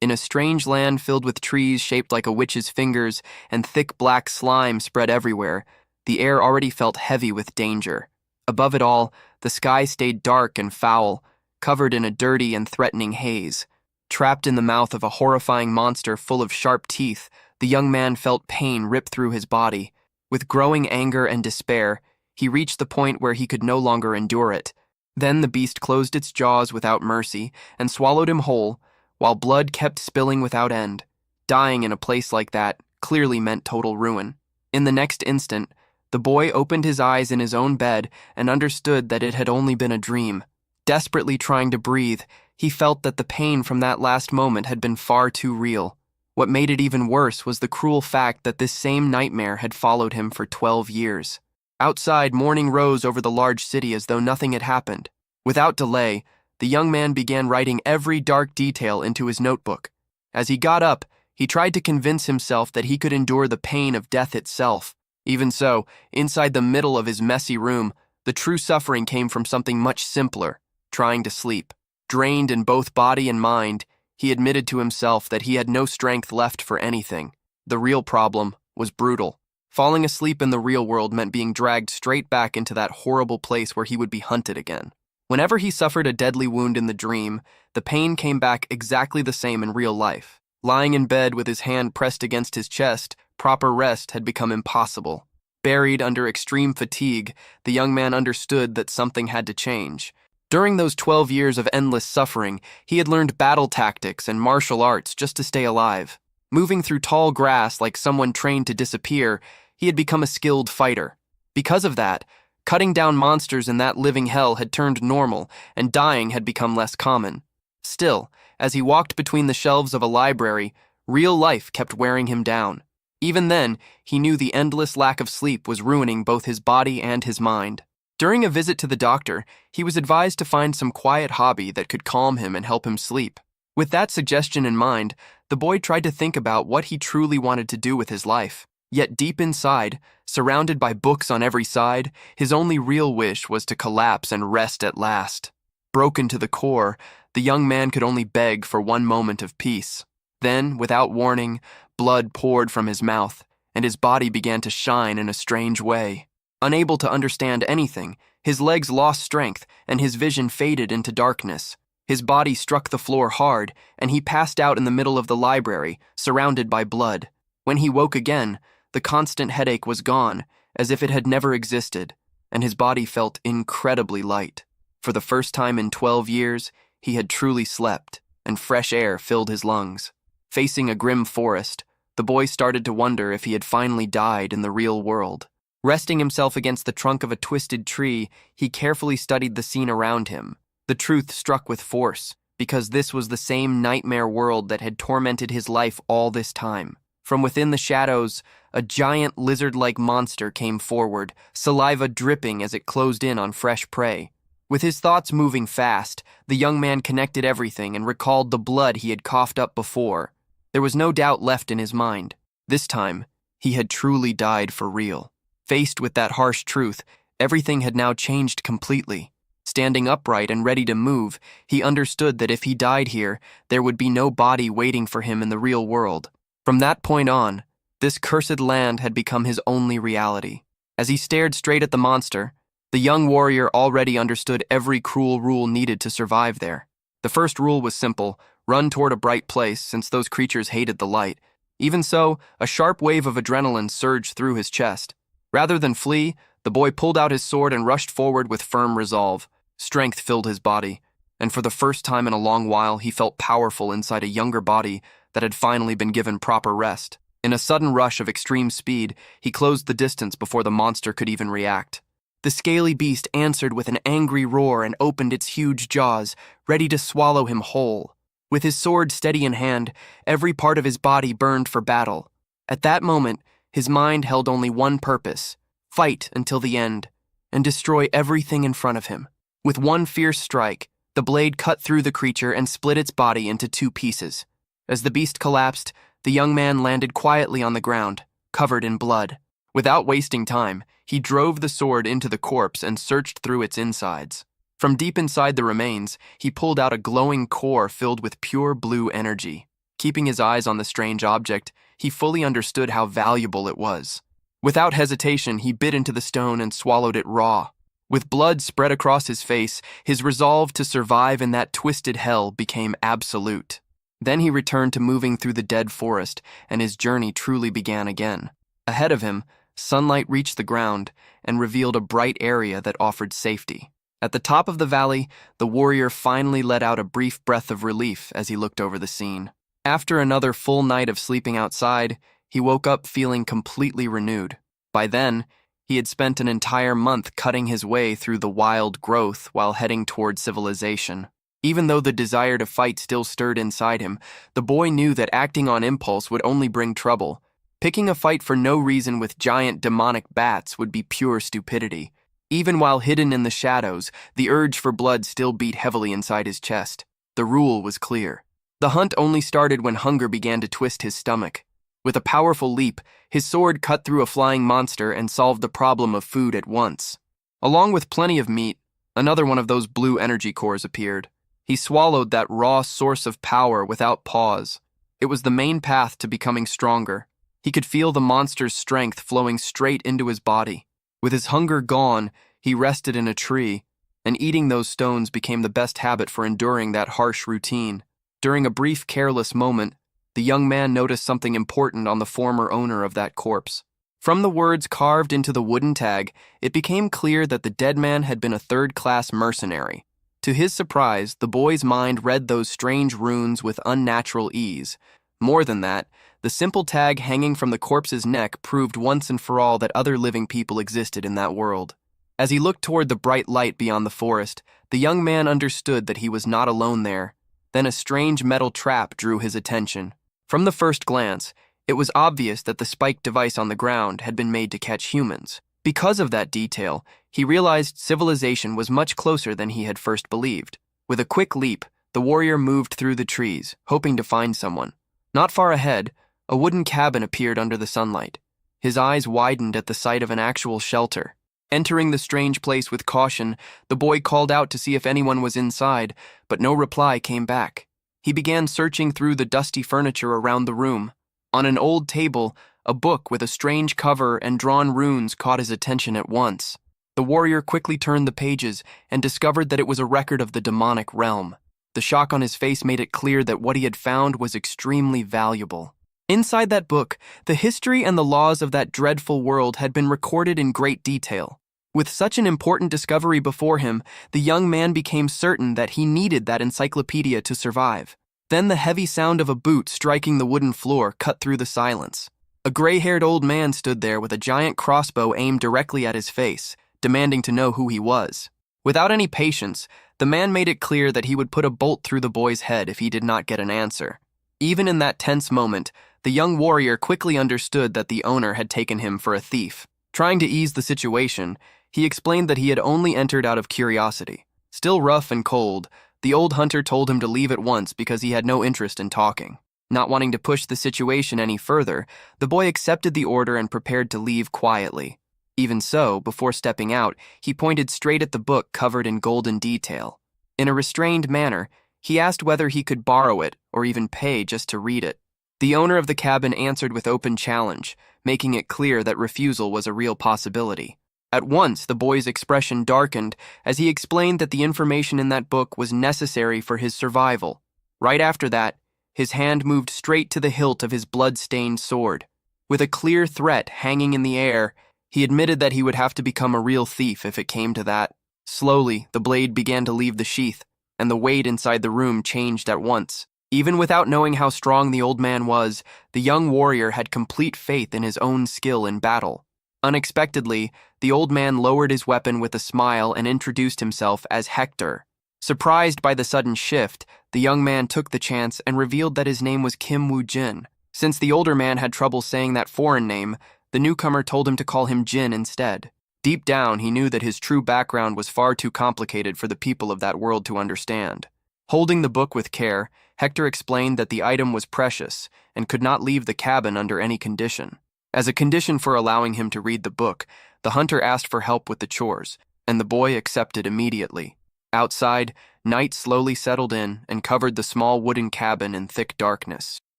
In a strange land filled with trees shaped like a witch's fingers and thick black slime spread everywhere, the air already felt heavy with danger. Above it all, the sky stayed dark and foul, covered in a dirty and threatening haze. Trapped in the mouth of a horrifying monster full of sharp teeth, the young man felt pain rip through his body. With growing anger and despair, he reached the point where he could no longer endure it. Then the beast closed its jaws without mercy and swallowed him whole, while blood kept spilling without end. Dying in a place like that clearly meant total ruin. In the next instant, the boy opened his eyes in his own bed and understood that it had only been a dream. Desperately trying to breathe, he felt that the pain from that last moment had been far too real. What made it even worse was the cruel fact that this same nightmare had followed him for 12 years. Outside, morning rose over the large city as though nothing had happened. Without delay, the young man began writing every dark detail into his notebook. As he got up, he tried to convince himself that he could endure the pain of death itself. Even so, inside the middle of his messy room, the true suffering came from something much simpler: trying to sleep. Drained in both body and mind, he admitted to himself that he had no strength left for anything. The real problem was brutal. Falling asleep in the real world meant being dragged straight back into that horrible place where he would be hunted again. Whenever he suffered a deadly wound in the dream, the pain came back exactly the same in real life. Lying in bed with his hand pressed against his chest, proper rest had become impossible. Buried under extreme fatigue, the young man understood that something had to change. During those 12 years of endless suffering, he had learned battle tactics and martial arts just to stay alive. Moving through tall grass like someone trained to disappear, he had become a skilled fighter. Because of that, cutting down monsters in that living hell had turned normal, and dying had become less common. Still, as he walked between the shelves of a library, real life kept wearing him down. Even then, he knew the endless lack of sleep was ruining both his body and his mind. During a visit to the doctor, he was advised to find some quiet hobby that could calm him and help him sleep. With that suggestion in mind, the boy tried to think about what he truly wanted to do with his life. Yet deep inside, surrounded by books on every side, his only real wish was to collapse and rest at last. Broken to the core, the young man could only beg for one moment of peace. Then, without warning, blood poured from his mouth, and his body began to shine in a strange way. Unable to understand anything, his legs lost strength, and his vision faded into darkness. His body struck the floor hard, and he passed out in the middle of the library, surrounded by blood. When he woke again, the constant headache was gone, as if it had never existed, and his body felt incredibly light. For the first time in 12 years, he had truly slept, and fresh air filled his lungs. Facing a grim forest, the boy started to wonder if he had finally died in the real world. Resting himself against the trunk of a twisted tree, he carefully studied the scene around him. The truth struck with force, because this was the same nightmare world that had tormented his life all this time. From within the shadows, a giant lizard-like monster came forward, saliva dripping as it closed in on fresh prey. With his thoughts moving fast, the young man connected everything and recalled the blood he had coughed up before. There was no doubt left in his mind. This time, he had truly died for real. Faced with that harsh truth, everything had now changed completely. Standing upright and ready to move, he understood that if he died here, there would be no body waiting for him in the real world. From that point on, this cursed land had become his only reality. As he stared straight at the monster, the young warrior already understood every cruel rule needed to survive there. The first rule was simple: run toward a bright place, since those creatures hated the light. Even so, a sharp wave of adrenaline surged through his chest. Rather than flee, the boy pulled out his sword and rushed forward with firm resolve. Strength filled his body, and for the first time in a long while, he felt powerful inside a younger body that had finally been given proper rest. In a sudden rush of extreme speed, he closed the distance before the monster could even react. The scaly beast answered with an angry roar and opened its huge jaws, ready to swallow him whole. With his sword steady in hand, every part of his body burned for battle. At that moment, his mind held only one purpose: fight until the end, and destroy everything in front of him. With one fierce strike, the blade cut through the creature and split its body into 2 pieces. As the beast collapsed, the young man landed quietly on the ground, covered in blood. Without wasting time, he drove the sword into the corpse and searched through its insides. From deep inside the remains, he pulled out a glowing core filled with pure blue energy. Keeping his eyes on the strange object, he fully understood how valuable it was. Without hesitation, he bit into the stone and swallowed it raw. With blood spread across his face, his resolve to survive in that twisted hell became absolute. Then he returned to moving through the dead forest, and his journey truly began again. Ahead of him, sunlight reached the ground and revealed a bright area that offered safety. At the top of the valley, the warrior finally let out a brief breath of relief as he looked over the scene. After another full night of sleeping outside, he woke up feeling completely renewed. By then, he had spent an entire month cutting his way through the wild growth while heading toward civilization. Even though the desire to fight still stirred inside him, the boy knew that acting on impulse would only bring trouble. Picking a fight for no reason with giant demonic bats would be pure stupidity. Even while hidden in the shadows, the urge for blood still beat heavily inside his chest. The rule was clear. The hunt only started when hunger began to twist his stomach. With a powerful leap, his sword cut through a flying monster and solved the problem of food at once. Along with plenty of meat, another one of those blue energy cores appeared. He swallowed that raw source of power without pause. It was the main path to becoming stronger. He could feel the monster's strength flowing straight into his body. With his hunger gone, he rested in a tree, and eating those stones became the best habit for enduring that harsh routine. During a brief, careless moment, the young man noticed something important on the former owner of that corpse. From the words carved into the wooden tag, it became clear that the dead man had been a third-class mercenary. To his surprise, the boy's mind read those strange runes with unnatural ease. More than that, the simple tag hanging from the corpse's neck proved once and for all that other living people existed in that world. As he looked toward the bright light beyond the forest, the young man understood that he was not alone there. Then a strange metal trap drew his attention. From the first glance, it was obvious that the spiked device on the ground had been made to catch humans. Because of that detail, he realized civilization was much closer than he had first believed. With a quick leap, the warrior moved through the trees, hoping to find someone. Not far ahead, a wooden cabin appeared under the sunlight. His eyes widened at the sight of an actual shelter. Entering the strange place with caution, the boy called out to see if anyone was inside, but no reply came back. He began searching through the dusty furniture around the room. On an old table, a book with a strange cover and drawn runes caught his attention at once. The warrior quickly turned the pages and discovered that it was a record of the demonic realm. The shock on his face made it clear that what he had found was extremely valuable. Inside that book, the history and the laws of that dreadful world had been recorded in great detail. With such an important discovery before him, the young man became certain that he needed that encyclopedia to survive. Then the heavy sound of a boot striking the wooden floor cut through the silence. A gray-haired old man stood there with a giant crossbow aimed directly at his face, demanding to know who he was. Without any patience, the man made it clear that he would put a bolt through the boy's head if he did not get an answer. Even in that tense moment, the young warrior quickly understood that the owner had taken him for a thief. Trying to ease the situation, he explained that he had only entered out of curiosity. Still rough and cold, the old hunter told him to leave at once because he had no interest in talking. Not wanting to push the situation any further, the boy accepted the order and prepared to leave quietly. Even so, before stepping out, he pointed straight at the book covered in golden detail. In a restrained manner, he asked whether he could borrow it or even pay just to read it. The owner of the cabin answered with open challenge, making it clear that refusal was a real possibility. At once, the boy's expression darkened as he explained that the information in that book was necessary for his survival. Right after that, his hand moved straight to the hilt of his blood-stained sword. With a clear threat hanging in the air, he admitted that he would have to become a real thief if it came to that. Slowly, the blade began to leave the sheath, and the weight inside the room changed at once. Even without knowing how strong the old man was, the young warrior had complete faith in his own skill in battle. Unexpectedly, the old man lowered his weapon with a smile and introduced himself as Hector. Surprised by the sudden shift, the young man took the chance and revealed that his name was Kim Woo-jin. Since the older man had trouble saying that foreign name, the newcomer told him to call him Jin instead. Deep down, he knew that his true background was far too complicated for the people of that world to understand. Holding the book with care, Hector explained that the item was precious and could not leave the cabin under any condition. As a condition for allowing him to read the book, the hunter asked for help with the chores, and the boy accepted immediately. Outside, night slowly settled in and covered the small wooden cabin in thick darkness.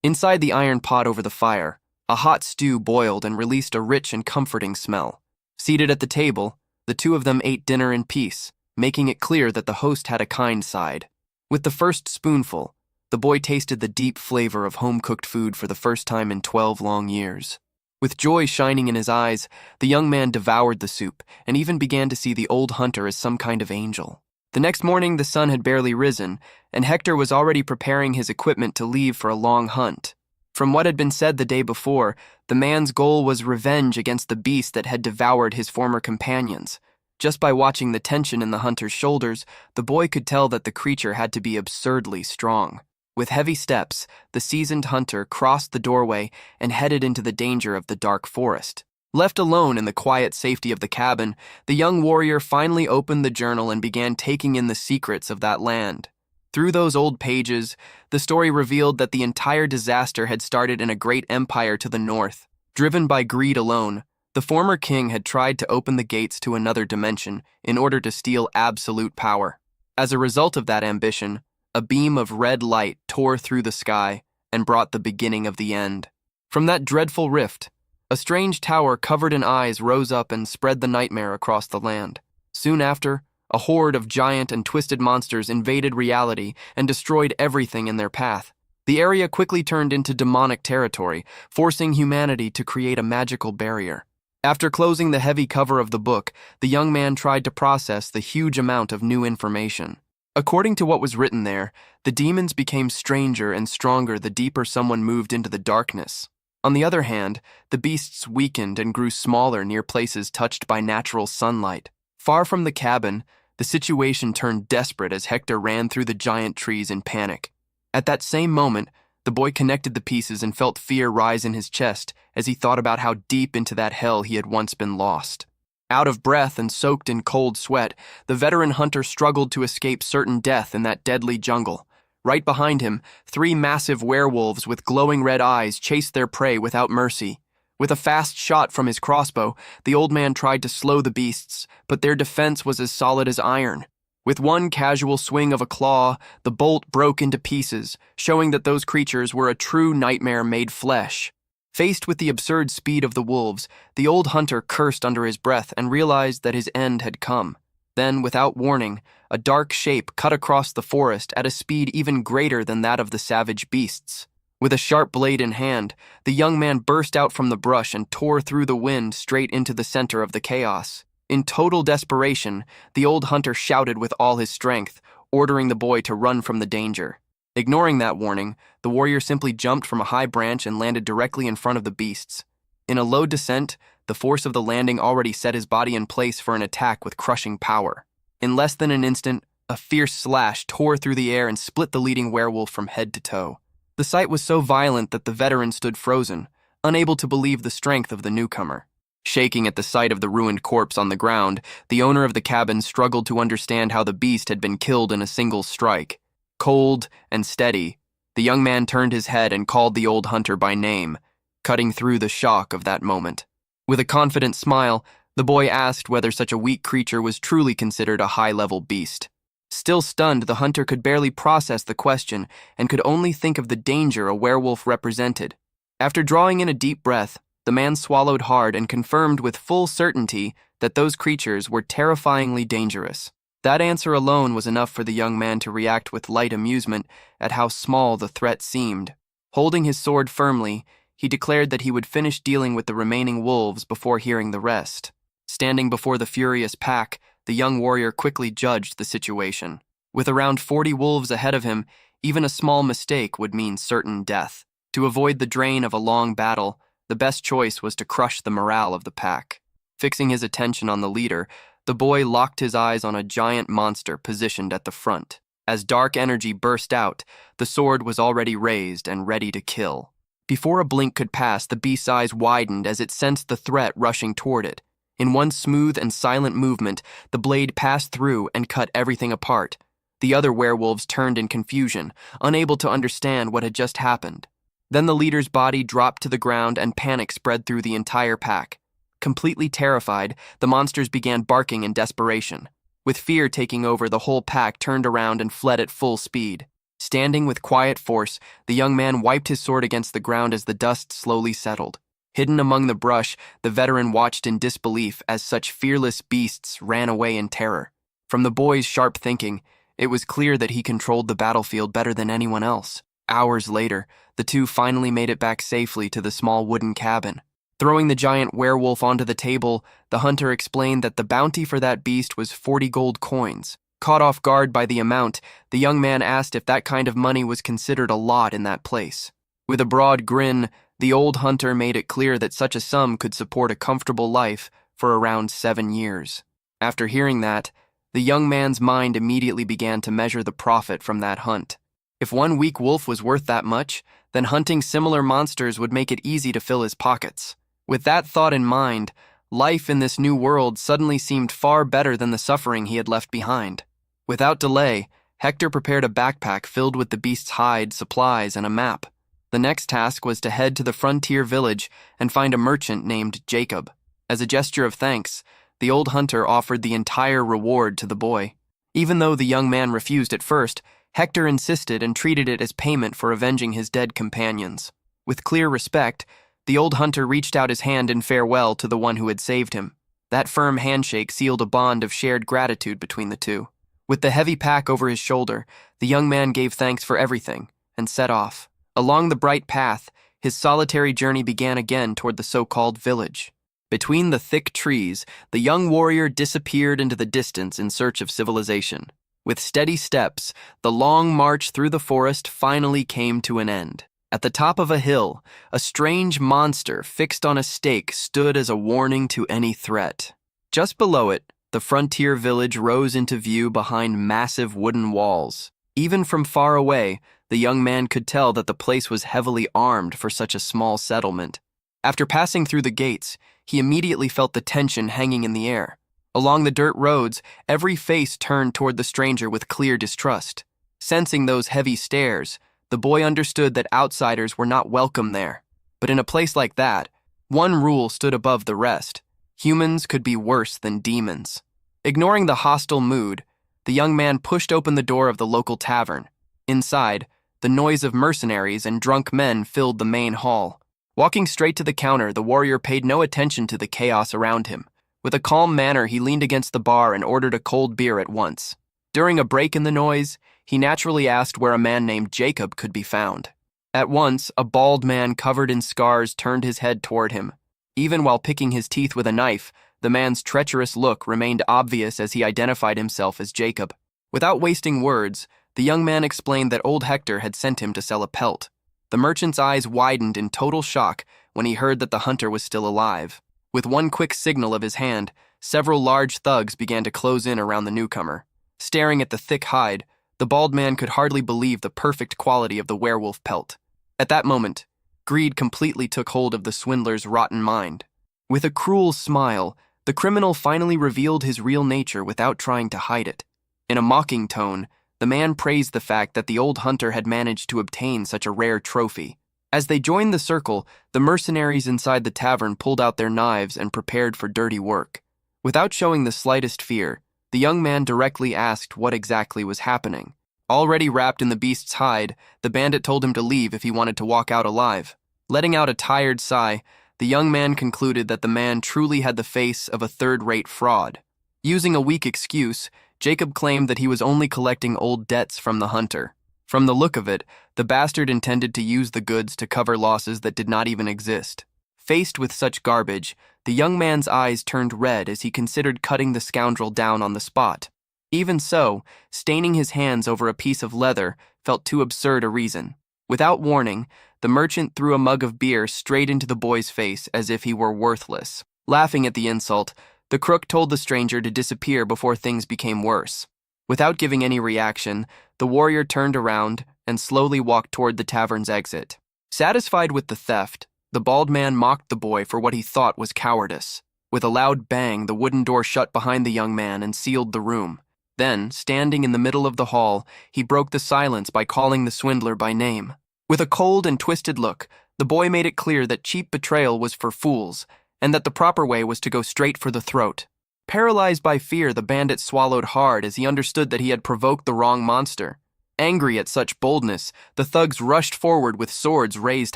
Inside the iron pot over the fire, a hot stew boiled and released a rich and comforting smell. Seated at the table, the two of them ate dinner in peace, making it clear that the host had a kind side. With the first spoonful, the boy tasted the deep flavor of home-cooked food for the first time in 12 long years. With joy shining in his eyes, the young man devoured the soup and even began to see the old hunter as some kind of angel. The next morning, the sun had barely risen, and Hector was already preparing his equipment to leave for a long hunt. From what had been said the day before, the man's goal was revenge against the beast that had devoured his former companions. Just by watching the tension in the hunter's shoulders, the boy could tell that the creature had to be absurdly strong. With heavy steps, the seasoned hunter crossed the doorway and headed into the danger of the dark forest. Left alone in the quiet safety of the cabin, the young warrior finally opened the journal and began taking in the secrets of that land. Through those old pages, the story revealed that the entire disaster had started in a great empire to the north. Driven by greed alone, the former king had tried to open the gates to another dimension in order to steal absolute power. As a result of that ambition, a beam of red light tore through the sky and brought the beginning of the end. From that dreadful rift, a strange tower covered in eyes rose up and spread the nightmare across the land. Soon after, a horde of giant and twisted monsters invaded reality and destroyed everything in their path. The area quickly turned into demonic territory, forcing humanity to create a magical barrier. After closing the heavy cover of the book, the young man tried to process the huge amount of new information. According to what was written there, the demons became stranger and stronger the deeper someone moved into the darkness. On the other hand, the beasts weakened and grew smaller near places touched by natural sunlight. Far from the cabin, the situation turned desperate as Hector ran through the giant trees in panic. At that same moment, the boy connected the pieces and felt fear rise in his chest as he thought about how deep into that hell he had once been lost. Out of breath and soaked in cold sweat, the veteran hunter struggled to escape certain death in that deadly jungle. Right behind him, 3 massive werewolves with glowing red eyes chased their prey without mercy. With a fast shot from his crossbow, the old man tried to slow the beasts, but their defense was as solid as iron. With one casual swing of a claw, the bolt broke into pieces, showing that those creatures were a true nightmare made flesh. Faced with the absurd speed of the wolves, the old hunter cursed under his breath and realized that his end had come. Then, without warning, a dark shape cut across the forest at a speed even greater than that of the savage beasts. With a sharp blade in hand, the young man burst out from the brush and tore through the wind straight into the center of the chaos. In total desperation, the old hunter shouted with all his strength, ordering the boy to run from the danger. Ignoring that warning, the warrior simply jumped from a high branch and landed directly in front of the beasts. In a low descent, the force of the landing already set his body in place for an attack with crushing power. In less than an instant, a fierce slash tore through the air and split the leading werewolf from head to toe. The sight was so violent that the veteran stood frozen, unable to believe the strength of the newcomer. Shaking at the sight of the ruined corpse on the ground, the owner of the cabin struggled to understand how the beast had been killed in a single strike. Cold and steady, the young man turned his head and called the old hunter by name, cutting through the shock of that moment. With a confident smile, the boy asked whether such a weak creature was truly considered a high-level beast. Still stunned, the hunter could barely process the question and could only think of the danger a werewolf represented. After drawing in a deep breath, the man swallowed hard and confirmed with full certainty that those creatures were terrifyingly dangerous. That answer alone was enough for the young man to react with light amusement at how small the threat seemed. Holding his sword firmly, he declared that he would finish dealing with the remaining wolves before hearing the rest. Standing before the furious pack, the young warrior quickly judged the situation. With around 40 wolves ahead of him, even a small mistake would mean certain death. To avoid the drain of a long battle, the best choice was to crush the morale of the pack. Fixing his attention on the leader, the boy locked his eyes on a giant monster positioned at the front. As dark energy burst out, the sword was already raised and ready to kill. Before a blink could pass, the beast's eyes widened as it sensed the threat rushing toward it. In one smooth and silent movement, the blade passed through and cut everything apart. The other werewolves turned in confusion, unable to understand what had just happened. Then the leader's body dropped to the ground and panic spread through the entire pack. Completely terrified, the monsters began barking in desperation. With fear taking over, the whole pack turned around and fled at full speed. Standing with quiet force, the young man wiped his sword against the ground as the dust slowly settled. Hidden among the brush, the veteran watched in disbelief as such fearless beasts ran away in terror. From the boy's sharp thinking, it was clear that he controlled the battlefield better than anyone else. Hours later, the two finally made it back safely to the small wooden cabin. Throwing the giant werewolf onto the table, the hunter explained that the bounty for that beast was 40 gold coins. Caught off guard by the amount, the young man asked if that kind of money was considered a lot in that place. With a broad grin, the old hunter made it clear that such a sum could support a comfortable life for around 7 years. After hearing that, the young man's mind immediately began to measure the profit from that hunt. If one weak wolf was worth that much, then hunting similar monsters would make it easy to fill his pockets. With that thought in mind, life in this new world suddenly seemed far better than the suffering he had left behind. Without delay, Hector prepared a backpack filled with the beast's hide, supplies, and a map. The next task was to head to the frontier village and find a merchant named Jacob. As a gesture of thanks, the old hunter offered the entire reward to the boy. Even though the young man refused at first, Hector insisted and treated it as payment for avenging his dead companions. With clear respect, the old hunter reached out his hand in farewell to the one who had saved him. That firm handshake sealed a bond of shared gratitude between the two. With the heavy pack over his shoulder, the young man gave thanks for everything and set off. Along the bright path, his solitary journey began again toward the so-called village. Between the thick trees, the young warrior disappeared into the distance in search of civilization. With steady steps, the long march through the forest finally came to an end. At the top of a hill, a strange monster fixed on a stake stood as a warning to any threat. Just below it, the frontier village rose into view behind massive wooden walls. Even from far away, the young man could tell that the place was heavily armed for such a small settlement. After passing through the gates, he immediately felt the tension hanging in the air. Along the dirt roads, every face turned toward the stranger with clear distrust. Sensing those heavy stares, the boy understood that outsiders were not welcome there. But in a place like that, one rule stood above the rest. Humans could be worse than demons. Ignoring the hostile mood, the young man pushed open the door of the local tavern. Inside, the noise of mercenaries and drunk men filled the main hall. Walking straight to the counter, the warrior paid no attention to the chaos around him. With a calm manner, he leaned against the bar and ordered a cold beer at once. During a break in the noise, he naturally asked where a man named Jacob could be found. At once, a bald man covered in scars turned his head toward him. Even while picking his teeth with a knife, the man's treacherous look remained obvious as he identified himself as Jacob. Without wasting words, the young man explained that old Hector had sent him to sell a pelt. The merchant's eyes widened in total shock when he heard that the hunter was still alive. With one quick signal of his hand, several large thugs began to close in around the newcomer. Staring at the thick hide, the bald man could hardly believe the perfect quality of the werewolf pelt. At that moment, greed completely took hold of the swindler's rotten mind. With a cruel smile, the criminal finally revealed his real nature without trying to hide it. In a mocking tone, the man praised the fact that the old hunter had managed to obtain such a rare trophy. As they joined the circle, the mercenaries inside the tavern pulled out their knives and prepared for dirty work. Without showing the slightest fear, the young man directly asked what exactly was happening. Already wrapped in the beast's hide, the bandit told him to leave if he wanted to walk out alive. Letting out a tired sigh, the young man concluded that the man truly had the face of a third-rate fraud. Using a weak excuse, Jacob claimed that he was only collecting old debts from the hunter. From the look of it, the bastard intended to use the goods to cover losses that did not even exist. Faced with such garbage, the young man's eyes turned red as he considered cutting the scoundrel down on the spot. Even so, staining his hands over a piece of leather felt too absurd a reason. Without warning, the merchant threw a mug of beer straight into the boy's face as if he were worthless. Laughing at the insult, the crook told the stranger to disappear before things became worse. Without giving any reaction, the warrior turned around and slowly walked toward the tavern's exit. Satisfied with the theft, the bald man mocked the boy for what he thought was cowardice. With a loud bang, the wooden door shut behind the young man and sealed the room. Then, standing in the middle of the hall, he broke the silence by calling the swindler by name. With a cold and twisted look, the boy made it clear that cheap betrayal was for fools, and that the proper way was to go straight for the throat. Paralyzed by fear, the bandit swallowed hard as he understood that he had provoked the wrong monster. Angry at such boldness, the thugs rushed forward with swords raised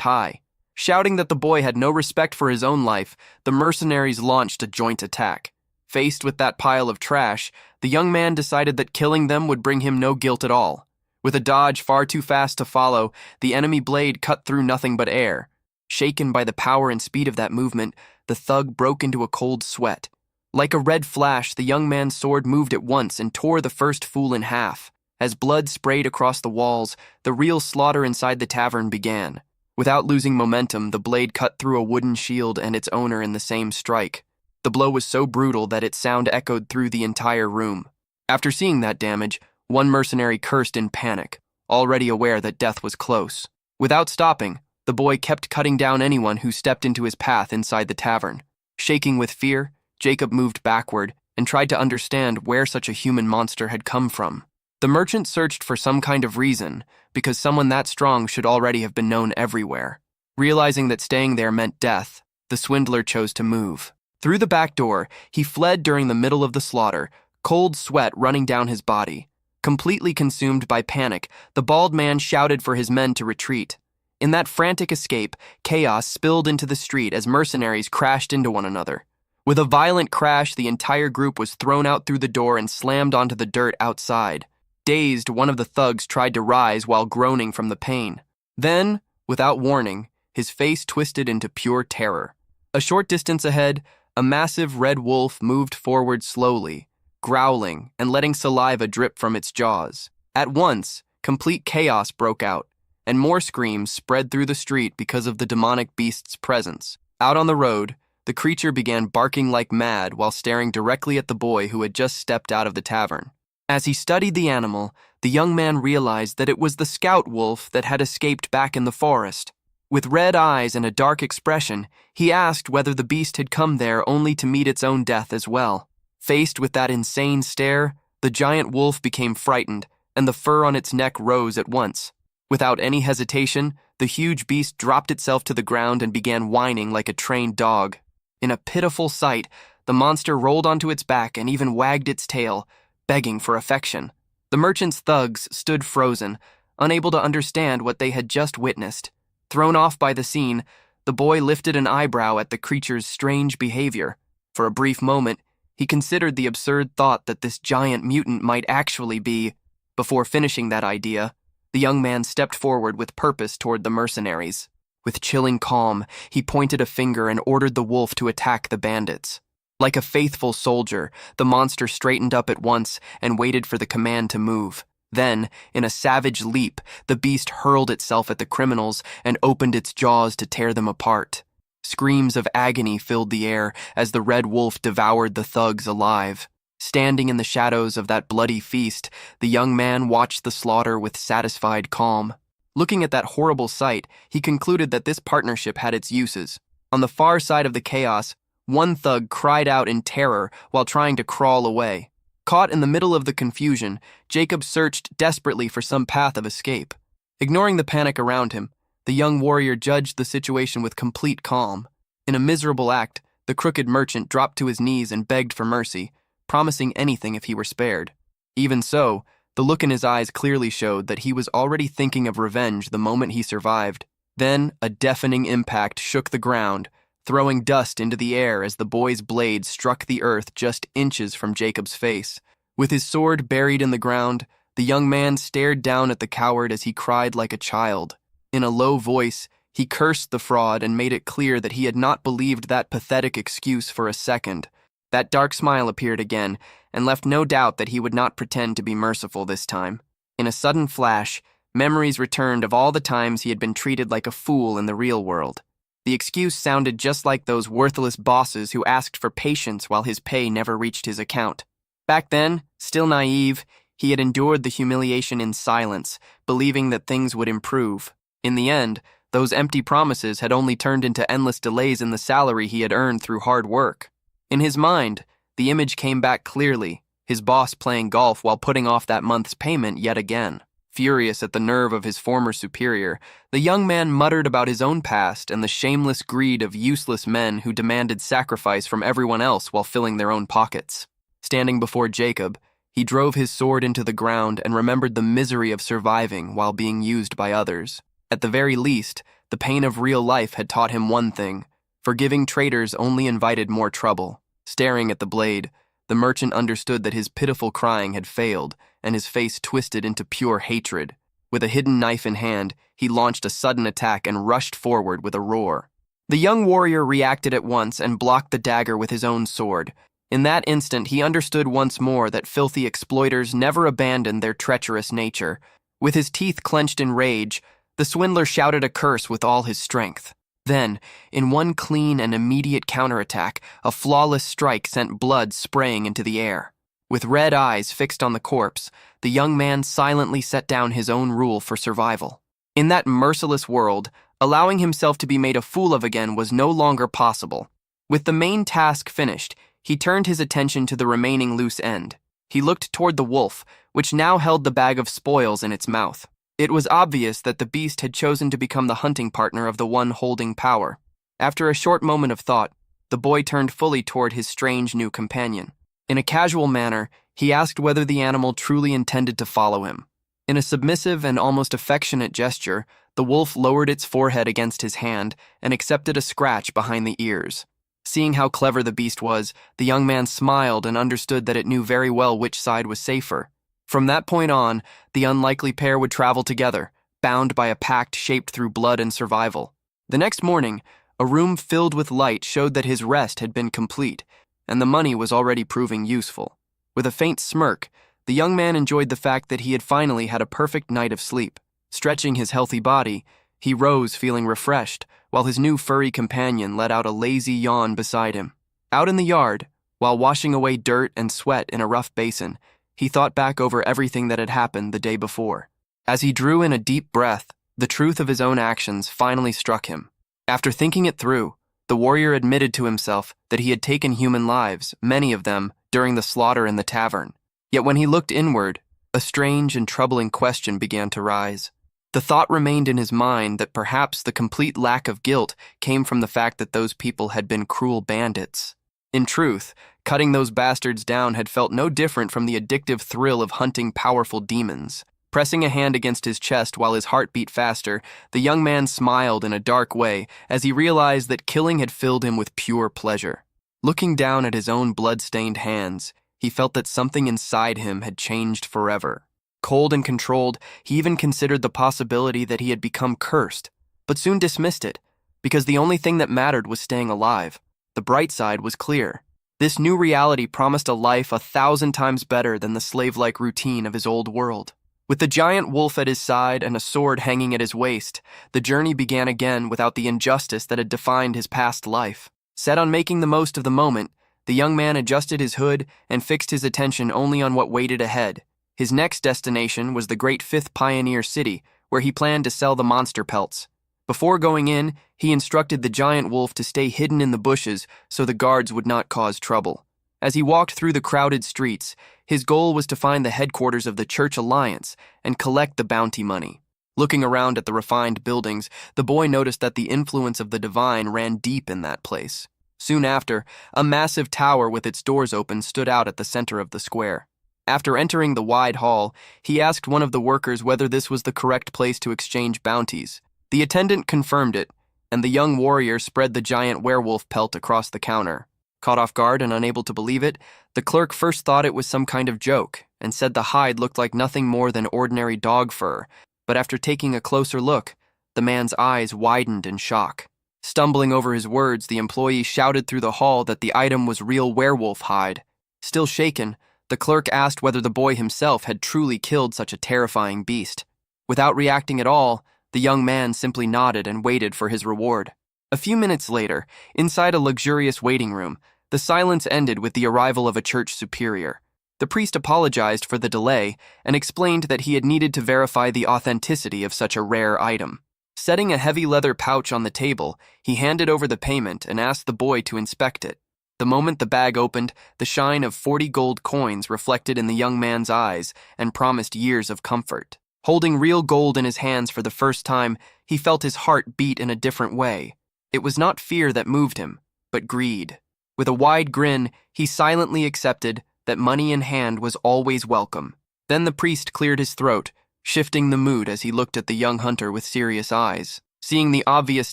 high. Shouting that the boy had no respect for his own life, the mercenaries launched a joint attack. Faced with that pile of trash, the young man decided that killing them would bring him no guilt at all. With a dodge far too fast to follow, the enemy blade cut through nothing but air. Shaken by the power and speed of that movement, the thug broke into a cold sweat. Like a red flash, the young man's sword moved at once and tore the first fool in half. As blood sprayed across the walls, the real slaughter inside the tavern began. Without losing momentum, the blade cut through a wooden shield and its owner in the same strike. The blow was so brutal that its sound echoed through the entire room. After seeing that damage, one mercenary cursed in panic, already aware that death was close. Without stopping, the boy kept cutting down anyone who stepped into his path inside the tavern. Shaking with fear, Jacob moved backward and tried to understand where such a human monster had come from. The merchant searched for some kind of reason, because someone that strong should already have been known everywhere. Realizing that staying there meant death, the swindler chose to move. Through the back door, he fled during the middle of the slaughter, cold sweat running down his body. Completely consumed by panic, the bald man shouted for his men to retreat. In that frantic escape, chaos spilled into the street as mercenaries crashed into one another. With a violent crash, the entire group was thrown out through the door and slammed onto the dirt outside. Dazed, one of the thugs tried to rise while groaning from the pain. Then, without warning, his face twisted into pure terror. A short distance ahead, a massive red wolf moved forward slowly, growling and letting saliva drip from its jaws. At once, complete chaos broke out, and more screams spread through the street because of the demonic beast's presence. Out on the road, the creature began barking like mad while staring directly at the boy who had just stepped out of the tavern. As he studied the animal, the young man realized that it was the scout wolf that had escaped back in the forest. With red eyes and a dark expression, he asked whether the beast had come there only to meet its own death as well. Faced with that insane stare, the giant wolf became frightened, and the fur on its neck rose at once. Without any hesitation, the huge beast dropped itself to the ground and began whining like a trained dog. In a pitiful sight, the monster rolled onto its back and even wagged its tail, begging for affection. The merchant's thugs stood frozen, unable to understand what they had just witnessed. Thrown off by the scene, the boy lifted an eyebrow at the creature's strange behavior. For a brief moment, he considered the absurd thought that this giant mutant might actually be. Before finishing that idea, the young man stepped forward with purpose toward the mercenaries. With chilling calm, he pointed a finger and ordered the wolf to attack the bandits. Like a faithful soldier, the monster straightened up at once and waited for the command to move. Then, in a savage leap, the beast hurled itself at the criminals and opened its jaws to tear them apart. Screams of agony filled the air as the red wolf devoured the thugs alive. Standing in the shadows of that bloody feast, the young man watched the slaughter with satisfied calm. Looking at that horrible sight, he concluded that this partnership had its uses. On the far side of the chaos, one thug cried out in terror while trying to crawl away. Caught in the middle of the confusion, Jacob searched desperately for some path of escape. Ignoring the panic around him, the young warrior judged the situation with complete calm. In a miserable act, the crooked merchant dropped to his knees and begged for mercy, promising anything if he were spared. Even so, the look in his eyes clearly showed that he was already thinking of revenge the moment he survived. Then, a deafening impact shook the ground, throwing dust into the air as the boy's blade struck the earth just inches from Jacob's face. With his sword buried in the ground, the young man stared down at the coward as he cried like a child. In a low voice, he cursed the fraud and made it clear that he had not believed that pathetic excuse for a second. That dark smile appeared again, and left no doubt that he would not pretend to be merciful this time. In a sudden flash, memories returned of all the times he had been treated like a fool in the real world. The excuse sounded just like those worthless bosses who asked for patience while his pay never reached his account. Back then, still naive, he had endured the humiliation in silence, believing that things would improve. In the end, those empty promises had only turned into endless delays in the salary he had earned through hard work. In his mind, the image came back clearly, his boss playing golf while putting off that month's payment yet again. Furious at the nerve of his former superior, the young man muttered about his own past and the shameless greed of useless men who demanded sacrifice from everyone else while filling their own pockets. Standing before Jacob, He drove his sword into the ground and remembered the misery of surviving while being used by others. At the very least, the pain of real life had taught him one thing: forgiving traitors only invited more trouble. Staring at the blade, the merchant understood that his pitiful crying had failed, and his face twisted into pure hatred. With a hidden knife in hand, he launched a sudden attack and rushed forward with a roar. The young warrior reacted at once and blocked the dagger with his own sword. In that instant, he understood once more that filthy exploiters never abandon their treacherous nature. With his teeth clenched in rage, the swindler shouted a curse with all his strength. Then, in one clean and immediate counterattack, a flawless strike sent blood spraying into the air. With red eyes fixed on the corpse, the young man silently set down his own rule for survival. In that merciless world, allowing himself to be made a fool of again was no longer possible. With the main task finished, he turned his attention to the remaining loose end. He looked toward the wolf, which now held the bag of spoils in its mouth. It was obvious that the beast had chosen to become the hunting partner of the one holding power. After a short moment of thought, the boy turned fully toward his strange new companion. In a casual manner, he asked whether the animal truly intended to follow him. In a submissive and almost affectionate gesture, the wolf lowered its forehead against his hand and accepted a scratch behind the ears. Seeing how clever the beast was, the young man smiled and understood that it knew very well which side was safer. From that point on, the unlikely pair would travel together, bound by a pact shaped through blood and survival. The next morning, a room filled with light showed that his rest had been complete, and the money was already proving useful. With a faint smirk, the young man enjoyed the fact that he had finally had a perfect night of sleep. Stretching his healthy body, he rose feeling refreshed, while his new furry companion let out a lazy yawn beside him. Out in the yard, while washing away dirt and sweat in a rough basin, he thought back over everything that had happened the day before. As he drew in a deep breath, the truth of his own actions finally struck him. After thinking it through, the warrior admitted to himself that he had taken human lives, many of them, during the slaughter in the tavern. Yet when he looked inward, a strange and troubling question began to rise. The thought remained in his mind that perhaps the complete lack of guilt came from the fact that those people had been cruel bandits. In truth, cutting those bastards down had felt no different from the addictive thrill of hunting powerful demons. Pressing a hand against his chest while his heart beat faster, the young man smiled in a dark way as he realized that killing had filled him with pure pleasure. Looking down at his own blood-stained hands, he felt that something inside him had changed forever. Cold and controlled, he even considered the possibility that he had become cursed, but soon dismissed it, because the only thing that mattered was staying alive. The bright side was clear. This new reality promised a life 1,000 times better than the slave-like routine of his old world. With the giant wolf at his side and a sword hanging at his waist, the journey began again without the injustice that had defined his past life. Set on making the most of the moment, the young man adjusted his hood and fixed his attention only on what waited ahead. His next destination was the great 5th Pioneer City, where he planned to sell the monster pelts. Before going in, he instructed the giant wolf to stay hidden in the bushes so the guards would not cause trouble. As he walked through the crowded streets, his goal was to find the headquarters of the Church Alliance and collect the bounty money. Looking around at the refined buildings, the boy noticed that the influence of the divine ran deep in that place. Soon after, a massive tower with its doors open stood out at the center of the square. After entering the wide hall, he asked one of the workers whether this was the correct place to exchange bounties. The attendant confirmed it, and the young warrior spread the giant werewolf pelt across the counter. Caught off guard and unable to believe it, the clerk first thought it was some kind of joke and said the hide looked like nothing more than ordinary dog fur, but after taking a closer look, the man's eyes widened in shock. Stumbling over his words, the employee shouted through the hall that the item was real werewolf hide. Still shaken, the clerk asked whether the boy himself had truly killed such a terrifying beast. Without reacting at all, the young man simply nodded and waited for his reward. A few minutes later, inside a luxurious waiting room, the silence ended with the arrival of a church superior. The priest apologized for the delay and explained that he had needed to verify the authenticity of such a rare item. Setting a heavy leather pouch on the table, he handed over the payment and asked the boy to inspect it. The moment the bag opened, the shine of 40 gold coins reflected in the young man's eyes and promised years of comfort. Holding real gold in his hands for the first time, he felt his heart beat in a different way. It was not fear that moved him, but greed. With a wide grin, he silently accepted that money in hand was always welcome. Then the priest cleared his throat, shifting the mood as he looked at the young hunter with serious eyes. Seeing the obvious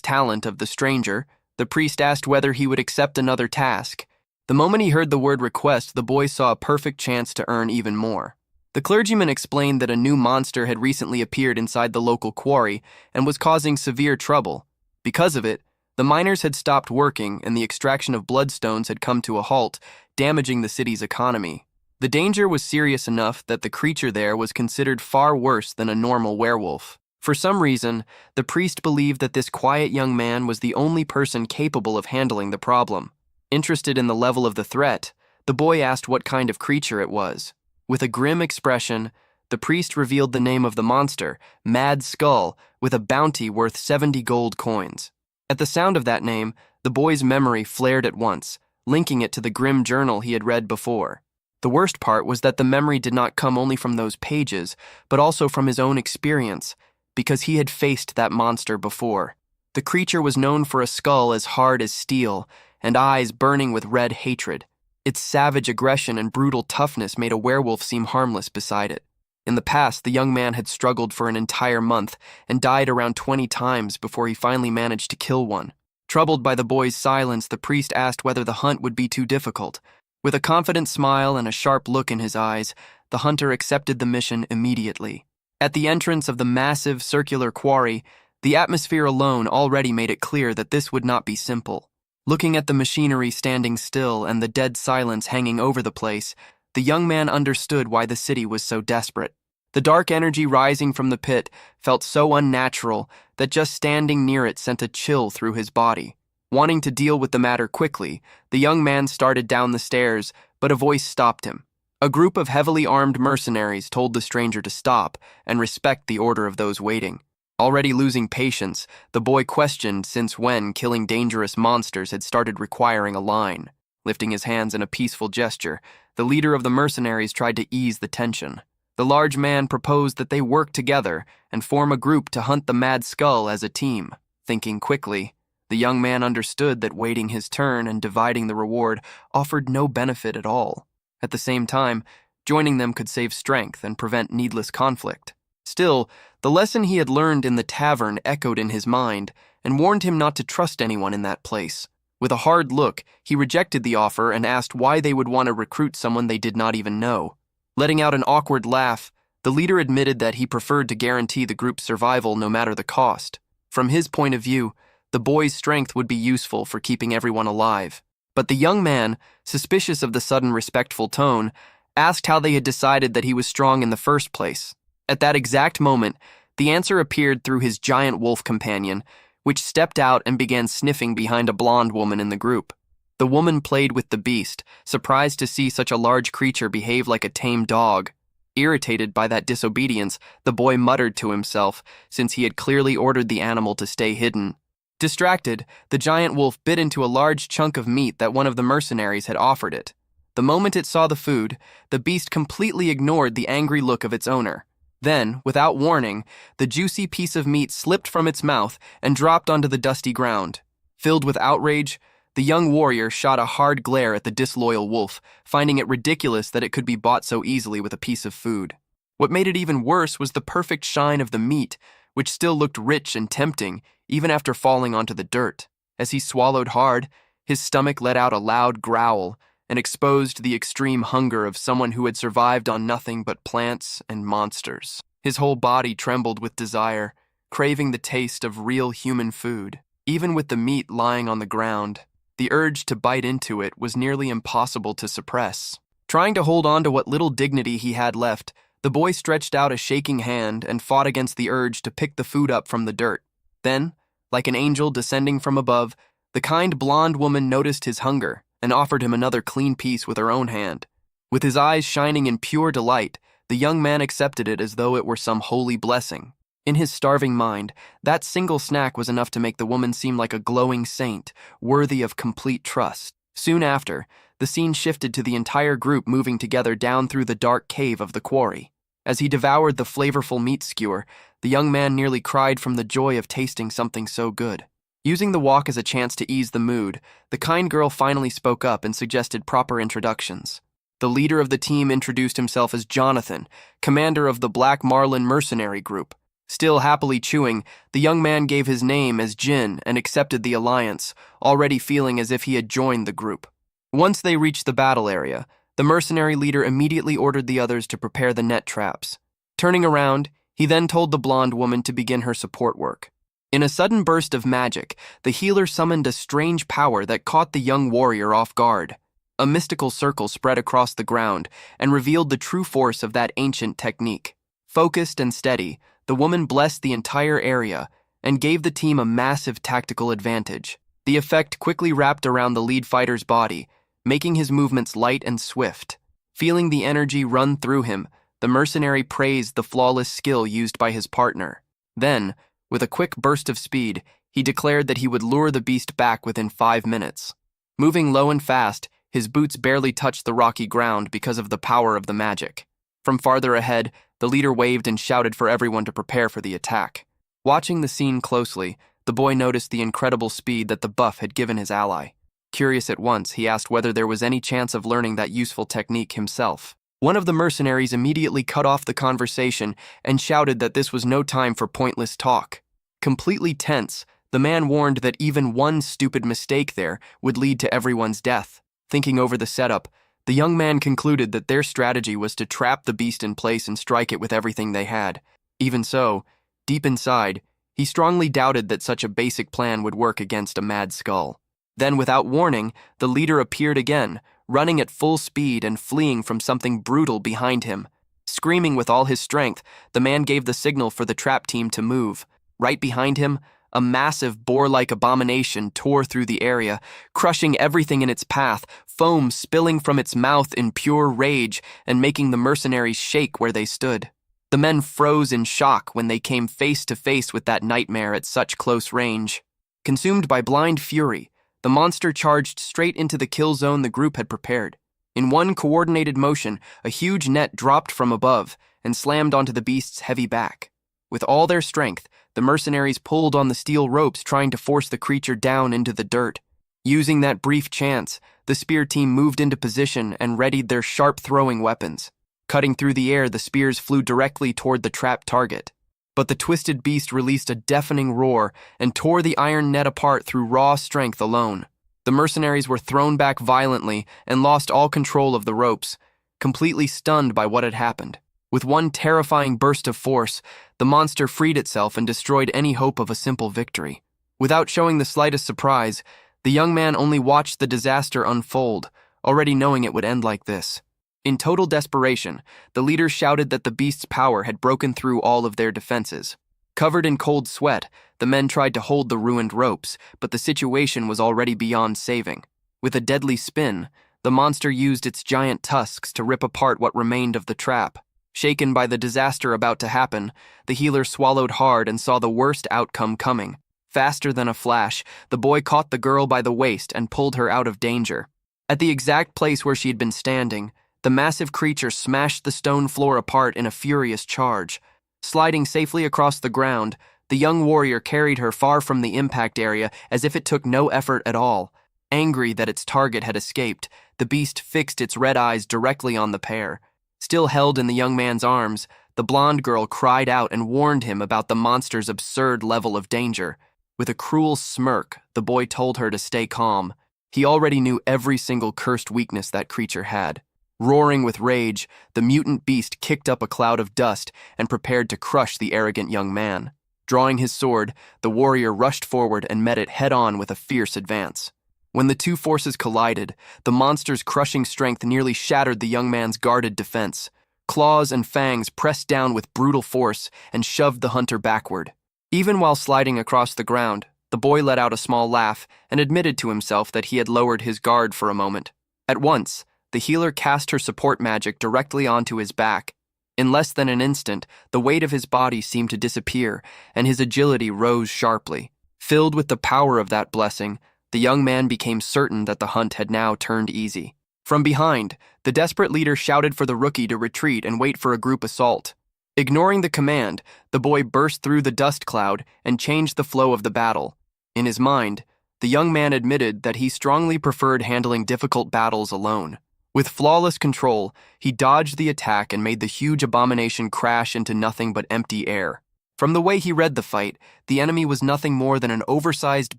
talent of the stranger, the priest asked whether he would accept another task. The moment he heard the word request, the boy saw a perfect chance to earn even more. The clergyman explained that a new monster had recently appeared inside the local quarry and was causing severe trouble. Because of it, the miners had stopped working and the extraction of bloodstones had come to a halt, damaging the city's economy. The danger was serious enough that the creature there was considered far worse than a normal werewolf. For some reason, the priest believed that this quiet young man was the only person capable of handling the problem. Interested in the level of the threat, the boy asked what kind of creature it was. With a grim expression, the priest revealed the name of the monster, Mad Skull, with a bounty worth 70 gold coins. At the sound of that name, the boy's memory flared at once, linking it to the grim journal he had read before. The worst part was that the memory did not come only from those pages, but also from his own experience, because he had faced that monster before. The creature was known for a skull as hard as steel and eyes burning with red hatred. Its savage aggression and brutal toughness made a werewolf seem harmless beside it. In the past, the young man had struggled for an entire month and died around 20 times before he finally managed to kill one. Troubled by the boy's silence, the priest asked whether the hunt would be too difficult. With a confident smile and a sharp look in his eyes, the hunter accepted the mission immediately. At the entrance of the massive circular quarry, the atmosphere alone already made it clear that this would not be simple. Looking at the machinery standing still and the dead silence hanging over the place, the young man understood why the city was so desperate. The dark energy rising from the pit felt so unnatural that just standing near it sent a chill through his body. Wanting to deal with the matter quickly, the young man started down the stairs, but a voice stopped him. A group of heavily armed mercenaries told the stranger to stop and respect the order of those waiting. Already losing patience, the boy questioned since when killing dangerous monsters had started requiring a line. Lifting his hands in a peaceful gesture, the leader of the mercenaries tried to ease the tension. The large man proposed that they work together and form a group to hunt the Mad Skull as a team. Thinking quickly, the young man understood that waiting his turn and dividing the reward offered no benefit at all. At the same time, joining them could save strength and prevent needless conflict. Still, the lesson he had learned in the tavern echoed in his mind and warned him not to trust anyone in that place. With a hard look, he rejected the offer and asked why they would want to recruit someone they did not even know. Letting out an awkward laugh, the leader admitted that he preferred to guarantee the group's survival no matter the cost. From his point of view, the boy's strength would be useful for keeping everyone alive. But the young man, suspicious of the sudden respectful tone, asked how they had decided that he was strong in the first place. At that exact moment, the answer appeared through his giant wolf companion, which stepped out and began sniffing behind a blonde woman in the group. The woman played with the beast, surprised to see such a large creature behave like a tame dog. Irritated by that disobedience, the boy muttered to himself, since he had clearly ordered the animal to stay hidden. Distracted, the giant wolf bit into a large chunk of meat that one of the mercenaries had offered it. The moment it saw the food, the beast completely ignored the angry look of its owner. Then, without warning, the juicy piece of meat slipped from its mouth and dropped onto the dusty ground. Filled with outrage, the young warrior shot a hard glare at the disloyal wolf, finding it ridiculous that it could be bought so easily with a piece of food. What made it even worse was the perfect shine of the meat, which still looked rich and tempting, even after falling onto the dirt. As he swallowed hard, his stomach let out a loud growl and exposed the extreme hunger of someone who had survived on nothing but plants and monsters. His whole body trembled with desire, craving the taste of real human food. Even with the meat lying on the ground, the urge to bite into it was nearly impossible to suppress. Trying to hold on to what little dignity he had left, the boy stretched out a shaking hand and fought against the urge to pick the food up from the dirt. Then, like an angel descending from above, the kind blonde woman noticed his hunger and offered him another clean piece with her own hand. With his eyes shining in pure delight, the young man accepted it as though it were some holy blessing. In his starving mind, that single snack was enough to make the woman seem like a glowing saint, worthy of complete trust. Soon after, the scene shifted to the entire group moving together down through the dark cave of the quarry. As he devoured the flavorful meat skewer, the young man nearly cried from the joy of tasting something so good. Using the walk as a chance to ease the mood, the kind girl finally spoke up and suggested proper introductions. The leader of the team introduced himself as Jonathan, commander of the Black Marlin mercenary group. Still happily chewing, the young man gave his name as Jin and accepted the alliance, already feeling as if he had joined the group. Once they reached the battle area, the mercenary leader immediately ordered the others to prepare the net traps. Turning around, he then told the blonde woman to begin her support work. In a sudden burst of magic, the healer summoned a strange power that caught the young warrior off guard. A mystical circle spread across the ground and revealed the true force of that ancient technique. Focused and steady, the woman blessed the entire area and gave the team a massive tactical advantage. The effect quickly wrapped around the lead fighter's body, making his movements light and swift. Feeling the energy run through him, the mercenary praised the flawless skill used by his partner. Then, with a quick burst of speed, he declared that he would lure the beast back within 5 minutes. Moving low and fast, his boots barely touched the rocky ground because of the power of the magic. From farther ahead, the leader waved and shouted for everyone to prepare for the attack. Watching the scene closely, the boy noticed the incredible speed that the buff had given his ally. Curious at once, he asked whether there was any chance of learning that useful technique himself. One of the mercenaries immediately cut off the conversation and shouted that this was no time for pointless talk. Completely tense, the man warned that even one stupid mistake there would lead to everyone's death. Thinking over the setup, the young man concluded that their strategy was to trap the beast in place and strike it with everything they had. Even so, deep inside, he strongly doubted that such a basic plan would work against a mad skull. Then, without warning, the leader appeared again, running at full speed and fleeing from something brutal behind him. Screaming with all his strength, the man gave the signal for the trap team to move. Right behind him, a massive boar-like abomination tore through the area, crushing everything in its path, foam spilling from its mouth in pure rage and making the mercenaries shake where they stood. The men froze in shock when they came face to face with that nightmare at such close range. Consumed by blind fury, the monster charged straight into the kill zone the group had prepared. In one coordinated motion, a huge net dropped from above and slammed onto the beast's heavy back. With all their strength, the mercenaries pulled on the steel ropes trying to force the creature down into the dirt. Using that brief chance, the spear team moved into position and readied their sharp throwing weapons. Cutting through the air, the spears flew directly toward the trapped target. But the twisted beast released a deafening roar and tore the iron net apart through raw strength alone. The mercenaries were thrown back violently and lost all control of the ropes, completely stunned by what had happened. With one terrifying burst of force, the monster freed itself and destroyed any hope of a simple victory. Without showing the slightest surprise, the young man only watched the disaster unfold, already knowing it would end like this. In total desperation, the leader shouted that the beast's power had broken through all of their defenses. Covered in cold sweat, the men tried to hold the ruined ropes, but the situation was already beyond saving. With a deadly spin, the monster used its giant tusks to rip apart what remained of the trap. Shaken by the disaster about to happen, the healer swallowed hard and saw the worst outcome coming. Faster than a flash, the boy caught the girl by the waist and pulled her out of danger. At the exact place where she had been standing, the massive creature smashed the stone floor apart in a furious charge. Sliding safely across the ground, the young warrior carried her far from the impact area as if it took no effort at all. Angry that its target had escaped, the beast fixed its red eyes directly on the pair. Still held in the young man's arms, the blonde girl cried out and warned him about the monster's absurd level of danger. With a cruel smirk, the boy told her to stay calm. He already knew every single cursed weakness that creature had. Roaring with rage, the mutant beast kicked up a cloud of dust and prepared to crush the arrogant young man. Drawing his sword, the warrior rushed forward and met it head-on with a fierce advance. When the two forces collided, the monster's crushing strength nearly shattered the young man's guarded defense. Claws and fangs pressed down with brutal force and shoved the hunter backward. Even while sliding across the ground, the boy let out a small laugh and admitted to himself that he had lowered his guard for a moment. At once, the healer cast her support magic directly onto his back. In less than an instant, the weight of his body seemed to disappear, and his agility rose sharply. Filled with the power of that blessing, the young man became certain that the hunt had now turned easy. From behind, the desperate leader shouted for the rookie to retreat and wait for a group assault. Ignoring the command, the boy burst through the dust cloud and changed the flow of the battle. In his mind, the young man admitted that he strongly preferred handling difficult battles alone. With flawless control, he dodged the attack and made the huge abomination crash into nothing but empty air. From the way he read the fight, the enemy was nothing more than an oversized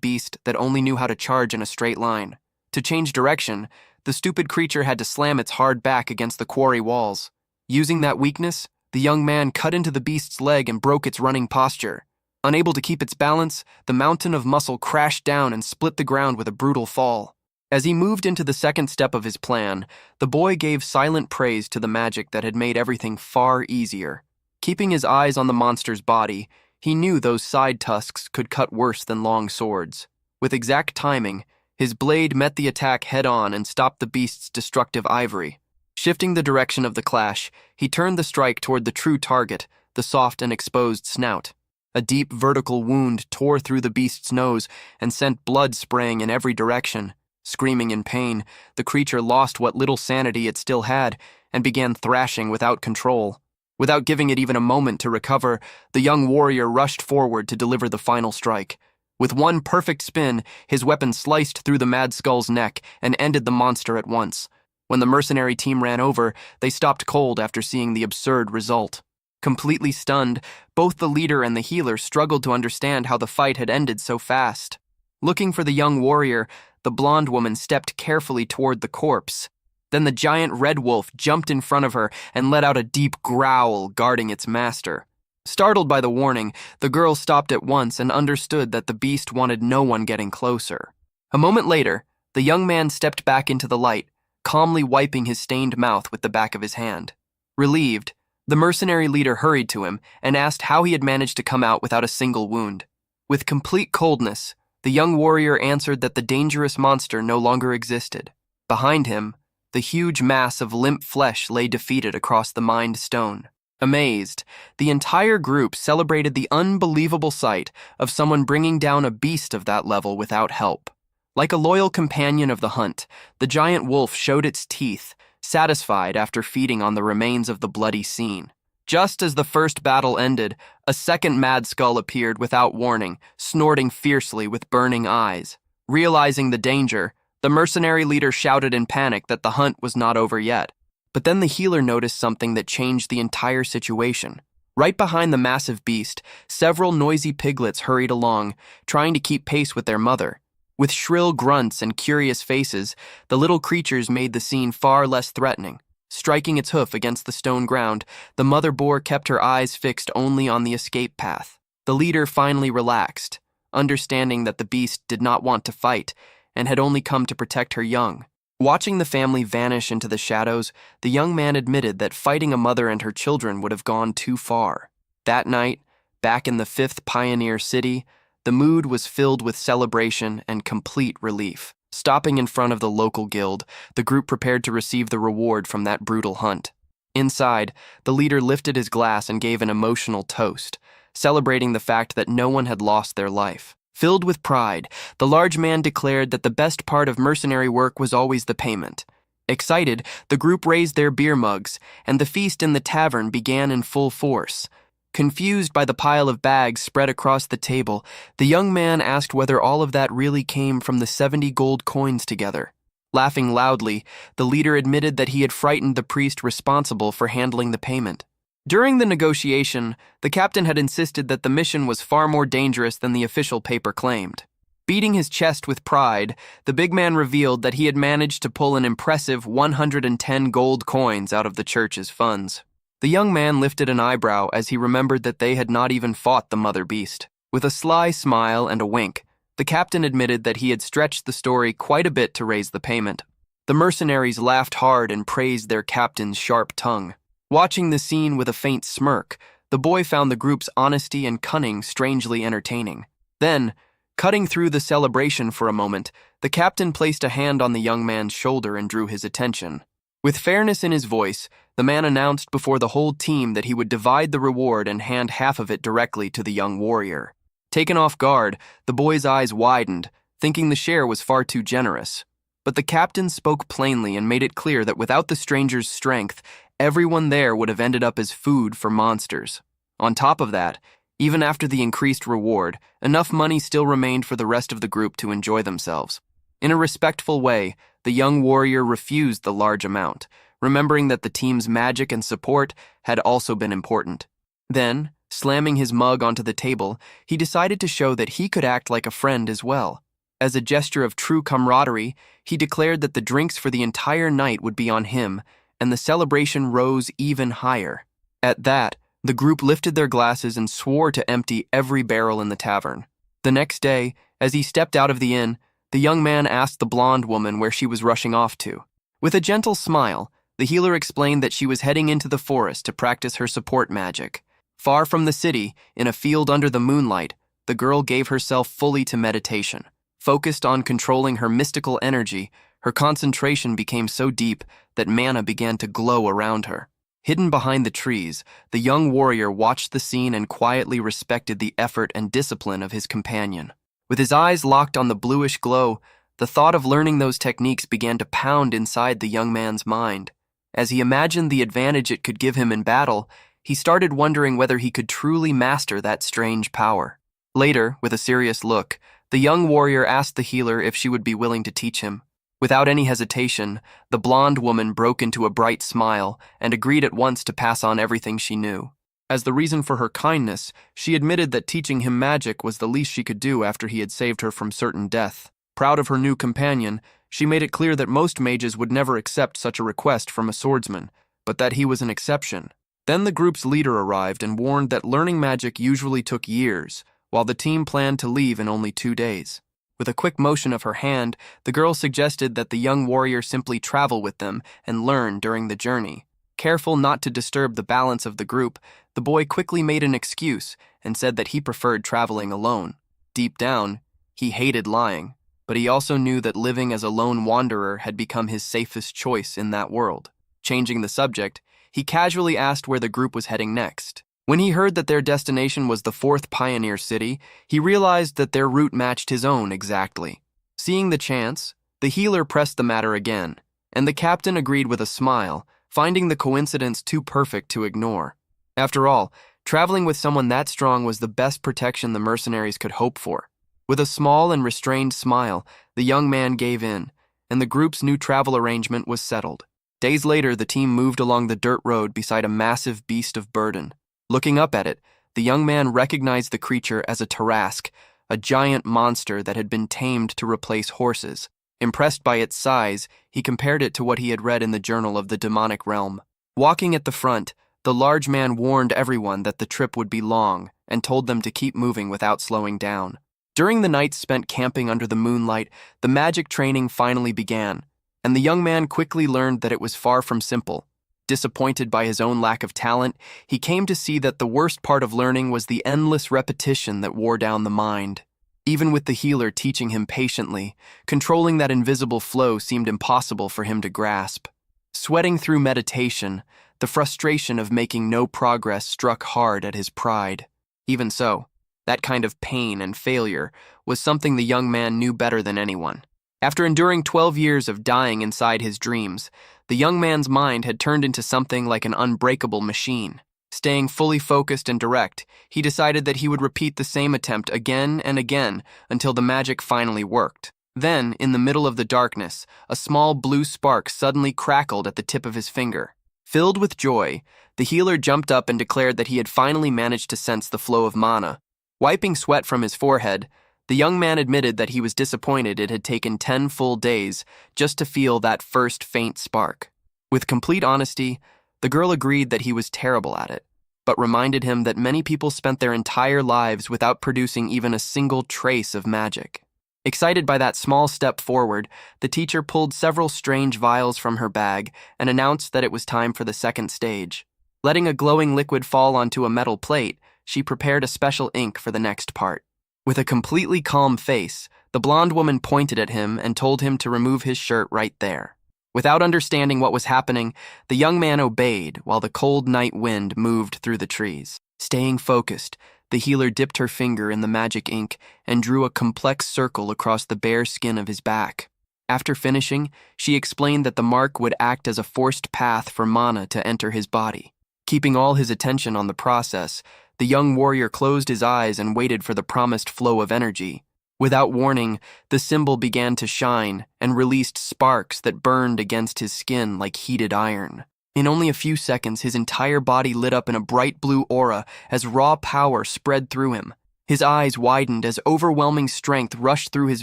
beast that only knew how to charge in a straight line. To change direction, the stupid creature had to slam its hard back against the quarry walls. Using that weakness, the young man cut into the beast's leg and broke its running posture. Unable to keep its balance, the mountain of muscle crashed down and split the ground with a brutal fall. As he moved into the second step of his plan, the boy gave silent praise to the magic that had made everything far easier. Keeping his eyes on the monster's body, he knew those side tusks could cut worse than long swords. With exact timing, his blade met the attack head-on and stopped the beast's destructive ivory. Shifting the direction of the clash, he turned the strike toward the true target, the soft and exposed snout. A deep vertical wound tore through the beast's nose and sent blood spraying in every direction. Screaming in pain, the creature lost what little sanity it still had and began thrashing without control. Without giving it even a moment to recover, the young warrior rushed forward to deliver the final strike. With one perfect spin, his weapon sliced through the mad skull's neck and ended the monster at once. When the mercenary team ran over, they stopped cold after seeing the absurd result. Completely stunned, both the leader and the healer struggled to understand how the fight had ended so fast. Looking for the young warrior, the blonde woman stepped carefully toward the corpse. Then the giant red wolf jumped in front of her and let out a deep growl, guarding its master. Startled by the warning, the girl stopped at once and understood that the beast wanted no one getting closer. A moment later, the young man stepped back into the light, calmly wiping his stained mouth with the back of his hand. Relieved, the mercenary leader hurried to him and asked how he had managed to come out without a single wound. With complete coldness, the young warrior answered that the dangerous monster no longer existed. Behind him, the huge mass of limp flesh lay defeated across the mined stone. Amazed, the entire group celebrated the unbelievable sight of someone bringing down a beast of that level without help. Like a loyal companion of the hunt, the giant wolf showed its teeth, satisfied after feeding on the remains of the bloody scene. Just as the first battle ended, a second mad skull appeared without warning, snorting fiercely with burning eyes. Realizing the danger, the mercenary leader shouted in panic that the hunt was not over yet. But then the healer noticed something that changed the entire situation. Right behind the massive beast, several noisy piglets hurried along, trying to keep pace with their mother. With shrill grunts and curious faces, the little creatures made the scene far less threatening. Striking its hoof against the stone ground, the mother boar kept her eyes fixed only on the escape path. The leader finally relaxed, understanding that the beast did not want to fight and had only come to protect her young. Watching the family vanish into the shadows, the young man admitted that fighting a mother and her children would have gone too far. That night, back in the 5th Pioneer City, the mood was filled with celebration and complete relief. Stopping in front of the local guild, the group prepared to receive the reward from that brutal hunt. Inside, the leader lifted his glass and gave an emotional toast, celebrating the fact that no one had lost their life. Filled with pride, the large man declared that the best part of mercenary work was always the payment. Excited, the group raised their beer mugs, and the feast in the tavern began in full force. Confused by the pile of bags spread across the table, the young man asked whether all of that really came from the 70 gold coins together. Laughing loudly, the leader admitted that he had frightened the priest responsible for handling the payment. During the negotiation, the captain had insisted that the mission was far more dangerous than the official paper claimed. Beating his chest with pride, the big man revealed that he had managed to pull an impressive 110 gold coins out of the church's funds. The young man lifted an eyebrow as he remembered that they had not even fought the mother beast. With a sly smile and a wink, the captain admitted that he had stretched the story quite a bit to raise the payment. The mercenaries laughed hard and praised their captain's sharp tongue. Watching the scene with a faint smirk, the boy found the group's honesty and cunning strangely entertaining. Then, cutting through the celebration for a moment, the captain placed a hand on the young man's shoulder and drew his attention. With fairness in his voice, the man announced before the whole team that he would divide the reward and hand half of it directly to the young warrior. Taken off guard, the boy's eyes widened, thinking the share was far too generous. But the captain spoke plainly and made it clear that without the stranger's strength, everyone there would have ended up as food for monsters. On top of that, even after the increased reward, enough money still remained for the rest of the group to enjoy themselves. In a respectful way, the young warrior refused the large amount, remembering that the team's magic and support had also been important. Then, slamming his mug onto the table, he decided to show that he could act like a friend as well. As a gesture of true camaraderie, he declared that the drinks for the entire night would be on him, and the celebration rose even higher. At that, the group lifted their glasses and swore to empty every barrel in the tavern. The next day, as he stepped out of the inn, the young man asked the blonde woman where she was rushing off to. With a gentle smile, the healer explained that she was heading into the forest to practice her support magic. Far from the city, in a field under the moonlight, the girl gave herself fully to meditation. Focused on controlling her mystical energy, her concentration became so deep that mana began to glow around her. Hidden behind the trees, the young warrior watched the scene and quietly respected the effort and discipline of his companion. With his eyes locked on the bluish glow, the thought of learning those techniques began to pound inside the young man's mind. As he imagined the advantage it could give him in battle, he started wondering whether he could truly master that strange power. Later, with a serious look, the young warrior asked the healer if she would be willing to teach him. Without any hesitation, the blonde woman broke into a bright smile and agreed at once to pass on everything she knew. As the reason for her kindness, she admitted that teaching him magic was the least she could do after he had saved her from certain death. Proud of her new companion, she made it clear that most mages would never accept such a request from a swordsman, but that he was an exception. Then the group's leader arrived and warned that learning magic usually took years, while the team planned to leave in only 2 days. With a quick motion of her hand, the girl suggested that the young warrior simply travel with them and learn during the journey. Careful not to disturb the balance of the group, the boy quickly made an excuse and said that he preferred traveling alone. Deep down, he hated lying, but he also knew that living as a lone wanderer had become his safest choice in that world. Changing the subject, he casually asked where the group was heading next. When he heard that their destination was the 4th pioneer city, he realized that their route matched his own exactly. Seeing the chance, the healer pressed the matter again, and the captain agreed with a smile, finding the coincidence too perfect to ignore. After all, traveling with someone that strong was the best protection the mercenaries could hope for. With a small and restrained smile, the young man gave in, and the group's new travel arrangement was settled. Days later, the team moved along the dirt road beside a massive beast of burden. Looking up at it, the young man recognized the creature as a Tarrasque, a giant monster that had been tamed to replace horses. Impressed by its size, he compared it to what he had read in the Journal of the Demonic Realm. Walking at the front, the large man warned everyone that the trip would be long and told them to keep moving without slowing down. During the nights spent camping under the moonlight, the magic training finally began, and the young man quickly learned that it was far from simple. Disappointed by his own lack of talent, he came to see that the worst part of learning was the endless repetition that wore down the mind. Even with the healer teaching him patiently, controlling that invisible flow seemed impossible for him to grasp. Sweating through meditation, the frustration of making no progress struck hard at his pride. Even so, that kind of pain and failure was something the young man knew better than anyone. After enduring 12 years of dying inside his dreams, the young man's mind had turned into something like an unbreakable machine. Staying fully focused and direct, he decided that he would repeat the same attempt again and again until the magic finally worked. Then, in the middle of the darkness, a small blue spark suddenly crackled at the tip of his finger. Filled with joy, the healer jumped up and declared that he had finally managed to sense the flow of mana. Wiping sweat from his forehead, the young man admitted that he was disappointed it had taken 10 full days just to feel that first faint spark. With complete honesty, the girl agreed that he was terrible at it, but reminded him that many people spent their entire lives without producing even a single trace of magic. Excited by that small step forward, the teacher pulled several strange vials from her bag and announced that it was time for the second stage. Letting a glowing liquid fall onto a metal plate, she prepared a special ink for the next part. With a completely calm face, the blonde woman pointed at him and told him to remove his shirt right there. Without understanding what was happening, the young man obeyed while the cold night wind moved through the trees. Staying focused, the healer dipped her finger in the magic ink and drew a complex circle across the bare skin of his back. After finishing, she explained that the mark would act as a forced path for mana to enter his body. Keeping all his attention on the process, the young warrior closed his eyes and waited for the promised flow of energy. Without warning, the symbol began to shine and released sparks that burned against his skin like heated iron. In only a few seconds, his entire body lit up in a bright blue aura as raw power spread through him. His eyes widened as overwhelming strength rushed through his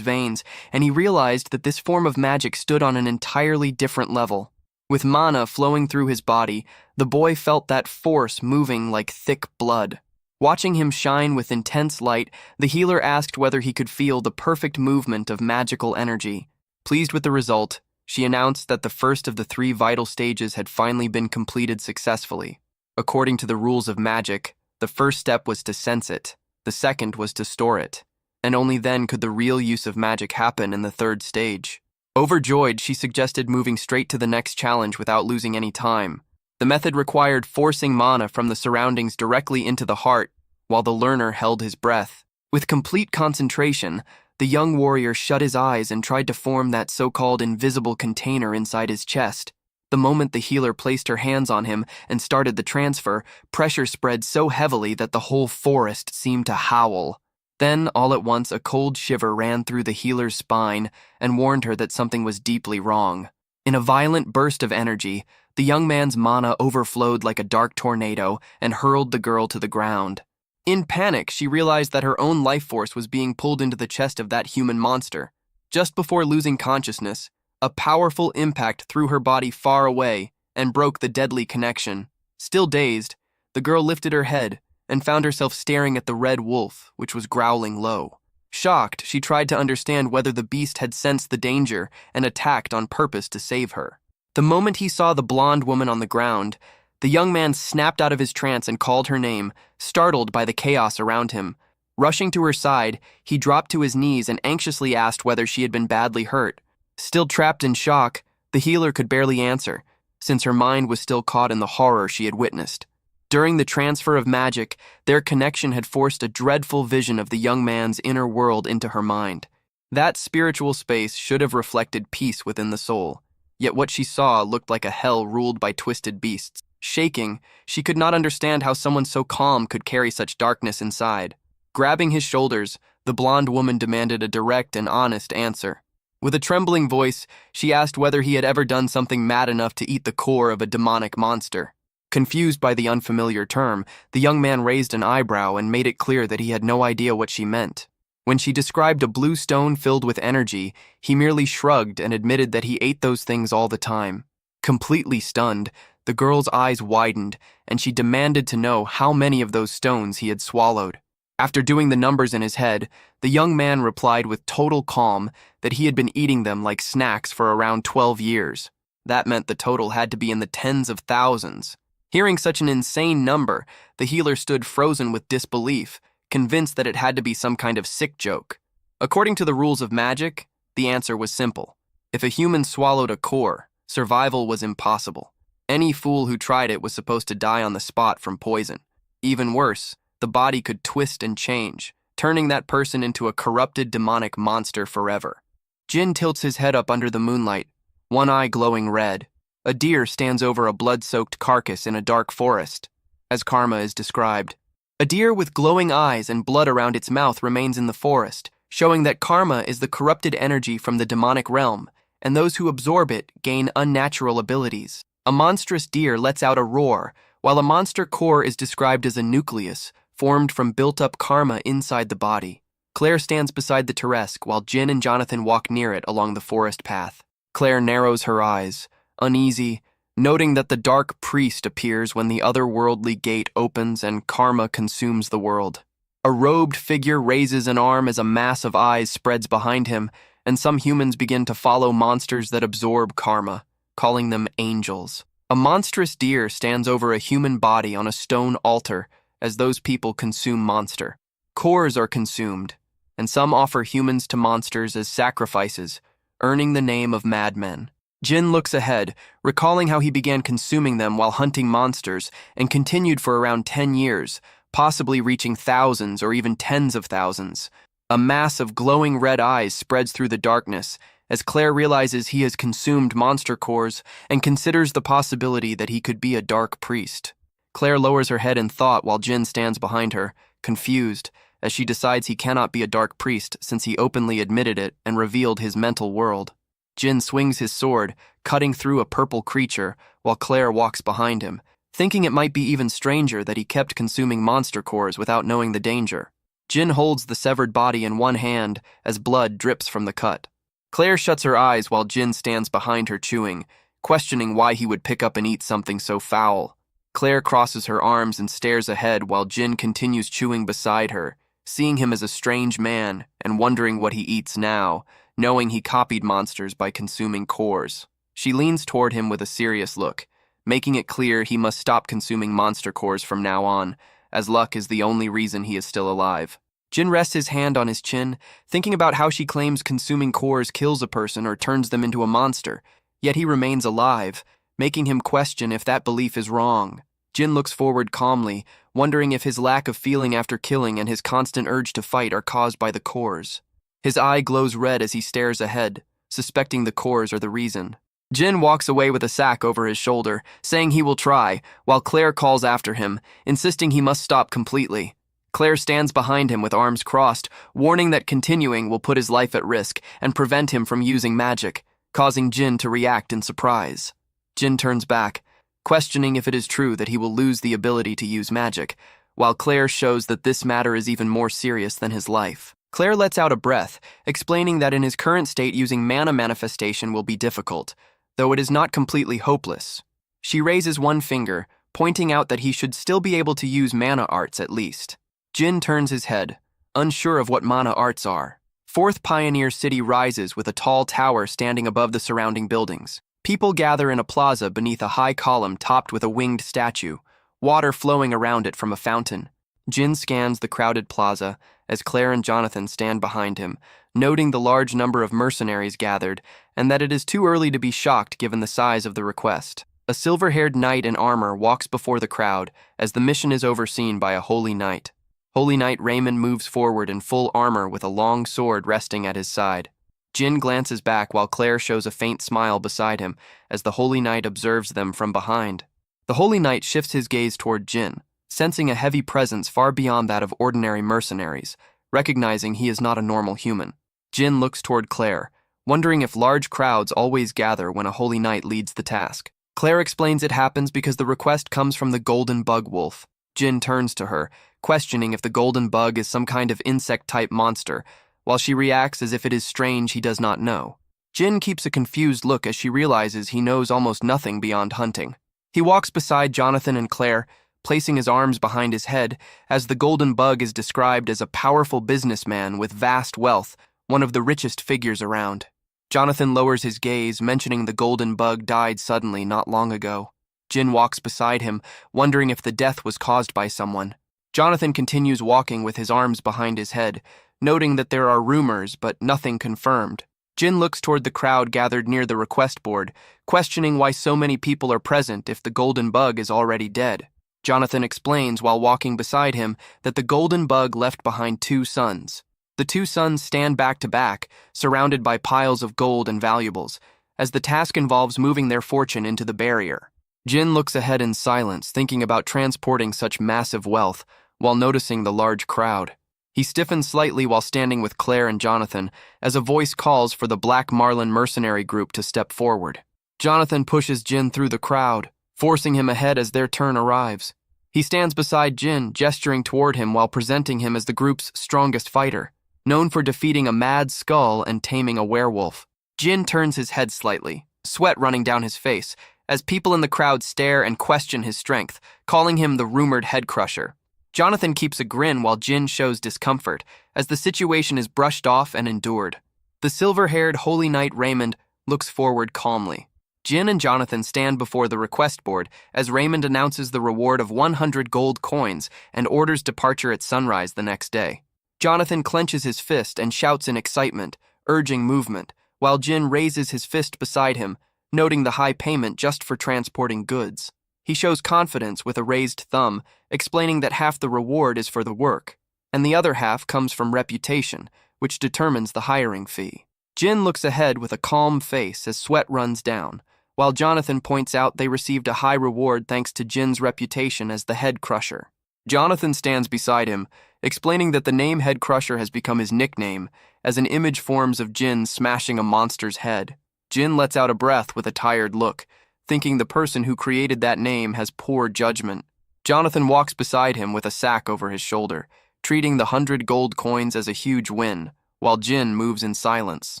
veins, and he realized that this form of magic stood on an entirely different level. With mana flowing through his body, the boy felt that force moving like thick blood. Watching him shine with intense light, the healer asked whether he could feel the perfect movement of magical energy. Pleased with the result, she announced that the first of the 3 vital stages had finally been completed successfully. According to the rules of magic, the first step was to sense it, the second was to store it, and only then could the real use of magic happen in the 3rd stage. Overjoyed, she suggested moving straight to the next challenge without losing any time. The method required forcing mana from the surroundings directly into the heart, while the learner held his breath. With complete concentration, the young warrior shut his eyes and tried to form that so-called invisible container inside his chest. The moment the healer placed her hands on him and started the transfer, pressure spread so heavily that the whole forest seemed to howl. Then, all at once, a cold shiver ran through the healer's spine and warned her that something was deeply wrong. In a violent burst of energy, the young man's mana overflowed like a dark tornado and hurled the girl to the ground. In panic, she realized that her own life force was being pulled into the chest of that human monster. Just before losing consciousness, a powerful impact threw her body far away and broke the deadly connection. Still dazed, the girl lifted her head and found herself staring at the red wolf, which was growling low. Shocked, she tried to understand whether the beast had sensed the danger and attacked on purpose to save her. The moment he saw the blonde woman on the ground, the young man snapped out of his trance and called her name, startled by the chaos around him. Rushing to her side, he dropped to his knees and anxiously asked whether she had been badly hurt. Still trapped in shock, the healer could barely answer, since her mind was still caught in the horror she had witnessed. During the transfer of magic, their connection had forced a dreadful vision of the young man's inner world into her mind. That spiritual space should have reflected peace within the soul. Yet what she saw looked like a hell ruled by twisted beasts. Shaking, she could not understand how someone so calm could carry such darkness inside. Grabbing his shoulders, the blonde woman demanded a direct and honest answer. With a trembling voice, she asked whether he had ever done something mad enough to eat the core of a demonic monster. Confused by the unfamiliar term, the young man raised an eyebrow and made it clear that he had no idea what she meant. When she described a blue stone filled with energy, he merely shrugged and admitted that he ate those things all the time. Completely stunned, the girl's eyes widened, and she demanded to know how many of those stones he had swallowed. After doing the numbers in his head, the young man replied with total calm that he had been eating them like snacks for around 12 years. That meant the total had to be in the tens of thousands. Hearing such an insane number, the healer stood frozen with disbelief, convinced that it had to be some kind of sick joke. According to the rules of magic, the answer was simple. If a human swallowed a core, survival was impossible. Any fool who tried it was supposed to die on the spot from poison. Even worse, the body could twist and change, turning that person into a corrupted demonic monster forever. Jin tilts his head up under the moonlight, one eye glowing red. A deer stands over a blood-soaked carcass in a dark forest, as karma is described. A deer with glowing eyes and blood around its mouth remains in the forest, showing that karma is the corrupted energy from the demonic realm, and those who absorb it gain unnatural abilities. A monstrous deer lets out a roar, while a monster core is described as a nucleus, formed from built-up karma inside the body. Claire stands beside the Teresk while Jin and Jonathan walk near it along the forest path. Claire narrows her eyes, uneasy, noting that the dark priest appears when the otherworldly gate opens and karma consumes the world. A robed figure raises an arm as a mass of eyes spreads behind him, and some humans begin to follow monsters that absorb karma, calling them angels. A monstrous deer stands over a human body on a stone altar as those people consume monster. Cores are consumed, and some offer humans to monsters as sacrifices, earning the name of madmen. Jin looks ahead, recalling how he began consuming them while hunting monsters and continued for around 10 years, possibly reaching thousands or even tens of thousands. A mass of glowing red eyes spreads through the darkness as Claire realizes he has consumed monster cores and considers the possibility that he could be a dark priest. Claire lowers her head in thought while Jin stands behind her, confused, as she decides he cannot be a dark priest since he openly admitted it and revealed his mental world. Jin swings his sword, cutting through a purple creature, while Claire walks behind him, thinking it might be even stranger that he kept consuming monster cores without knowing the danger. Jin holds the severed body in one hand as blood drips from the cut. Claire shuts her eyes while Jin stands behind her chewing, questioning why he would pick up and eat something so foul. Claire crosses her arms and stares ahead while Jin continues chewing beside her, seeing him as a strange man and wondering what he eats now, knowing he copied monsters by consuming cores. She leans toward him with a serious look, making it clear he must stop consuming monster cores from now on, as luck is the only reason he is still alive. Jin rests his hand on his chin, thinking about how she claims consuming cores kills a person or turns them into a monster, yet he remains alive, making him question if that belief is wrong. Jin looks forward calmly, wondering if his lack of feeling after killing and his constant urge to fight are caused by the cores. His eye glows red as he stares ahead, suspecting the cores are the reason. Jin walks away with a sack over his shoulder, saying he will try, while Claire calls after him, insisting he must stop completely. Claire stands behind him with arms crossed, warning that continuing will put his life at risk and prevent him from using magic, causing Jin to react in surprise. Jin turns back, questioning if it is true that he will lose the ability to use magic, while Claire shows that this matter is even more serious than his life. Claire lets out a breath, explaining that in his current state using mana manifestation will be difficult, though it is not completely hopeless. She raises one finger, pointing out that he should still be able to use mana arts at least. Jin turns his head, unsure of what mana arts are. Fourth Pioneer City rises with a tall tower standing above the surrounding buildings. People gather in a plaza beneath a high column topped with a winged statue, water flowing around it from a fountain. Jin scans the crowded plaza as Claire and Jonathan stand behind him, noting the large number of mercenaries gathered and that it is too early to be shocked given the size of the request. A silver-haired knight in armor walks before the crowd as the mission is overseen by a holy knight. Holy Knight Raymond moves forward in full armor with a long sword resting at his side. Jin glances back while Claire shows a faint smile beside him as the Holy Knight observes them from behind. The Holy Knight shifts his gaze toward Jin, sensing a heavy presence far beyond that of ordinary mercenaries, recognizing he is not a normal human. Jin looks toward Claire, wondering if large crowds always gather when a Holy Knight leads the task. Claire explains it happens because the request comes from the Golden Bug Wolf. Jin turns to her, questioning if the golden bug is some kind of insect-type monster, while she reacts as if it is strange he does not know. Jin keeps a confused look as she realizes he knows almost nothing beyond hunting. He walks beside Jonathan and Claire, placing his arms behind his head, as the golden bug is described as a powerful businessman with vast wealth, one of the richest figures around. Jonathan lowers his gaze, mentioning the golden bug died suddenly not long ago. Jin walks beside him, wondering if the death was caused by someone. Jonathan continues walking with his arms behind his head, noting that there are rumors but nothing confirmed. Jin looks toward the crowd gathered near the request board, questioning why so many people are present if the golden bug is already dead. Jonathan explains while walking beside him that the golden bug left behind 2 sons. The 2 sons stand back to back, surrounded by piles of gold and valuables, as the task involves moving their fortune into the barrier. Jin looks ahead in silence, thinking about transporting such massive wealth, while noticing the large crowd. He stiffens slightly while standing with Claire and Jonathan, as a voice calls for the Black Marlin mercenary group to step forward. Jonathan pushes Jin through the crowd, forcing him ahead as their turn arrives. He stands beside Jin, gesturing toward him while presenting him as the group's strongest fighter, known for defeating a mad skull and taming a werewolf. Jin turns his head slightly, sweat running down his face, as people in the crowd stare and question his strength, calling him the rumored head crusher. Jonathan keeps a grin while Jin shows discomfort, as the situation is brushed off and endured. The silver-haired Holy Knight Raymond looks forward calmly. Jin and Jonathan stand before the request board as Raymond announces the reward of 100 gold coins and orders departure at sunrise the next day. Jonathan clenches his fist and shouts in excitement, urging movement, while Jin raises his fist beside him, noting the high payment just for transporting goods. He shows confidence with a raised thumb, explaining that half the reward is for the work, and the other half comes from reputation, which determines the hiring fee. Jin looks ahead with a calm face as sweat runs down, while Jonathan points out they received a high reward thanks to Jin's reputation as the head crusher. Jonathan stands beside him, explaining that the name Head Crusher has become his nickname, as an image forms of Jin smashing a monster's head. Jin lets out a breath with a tired look, thinking the person who created that name has poor judgment. Jonathan walks beside him with a sack over his shoulder, treating the 100 gold coins as a huge win, while Jin moves in silence.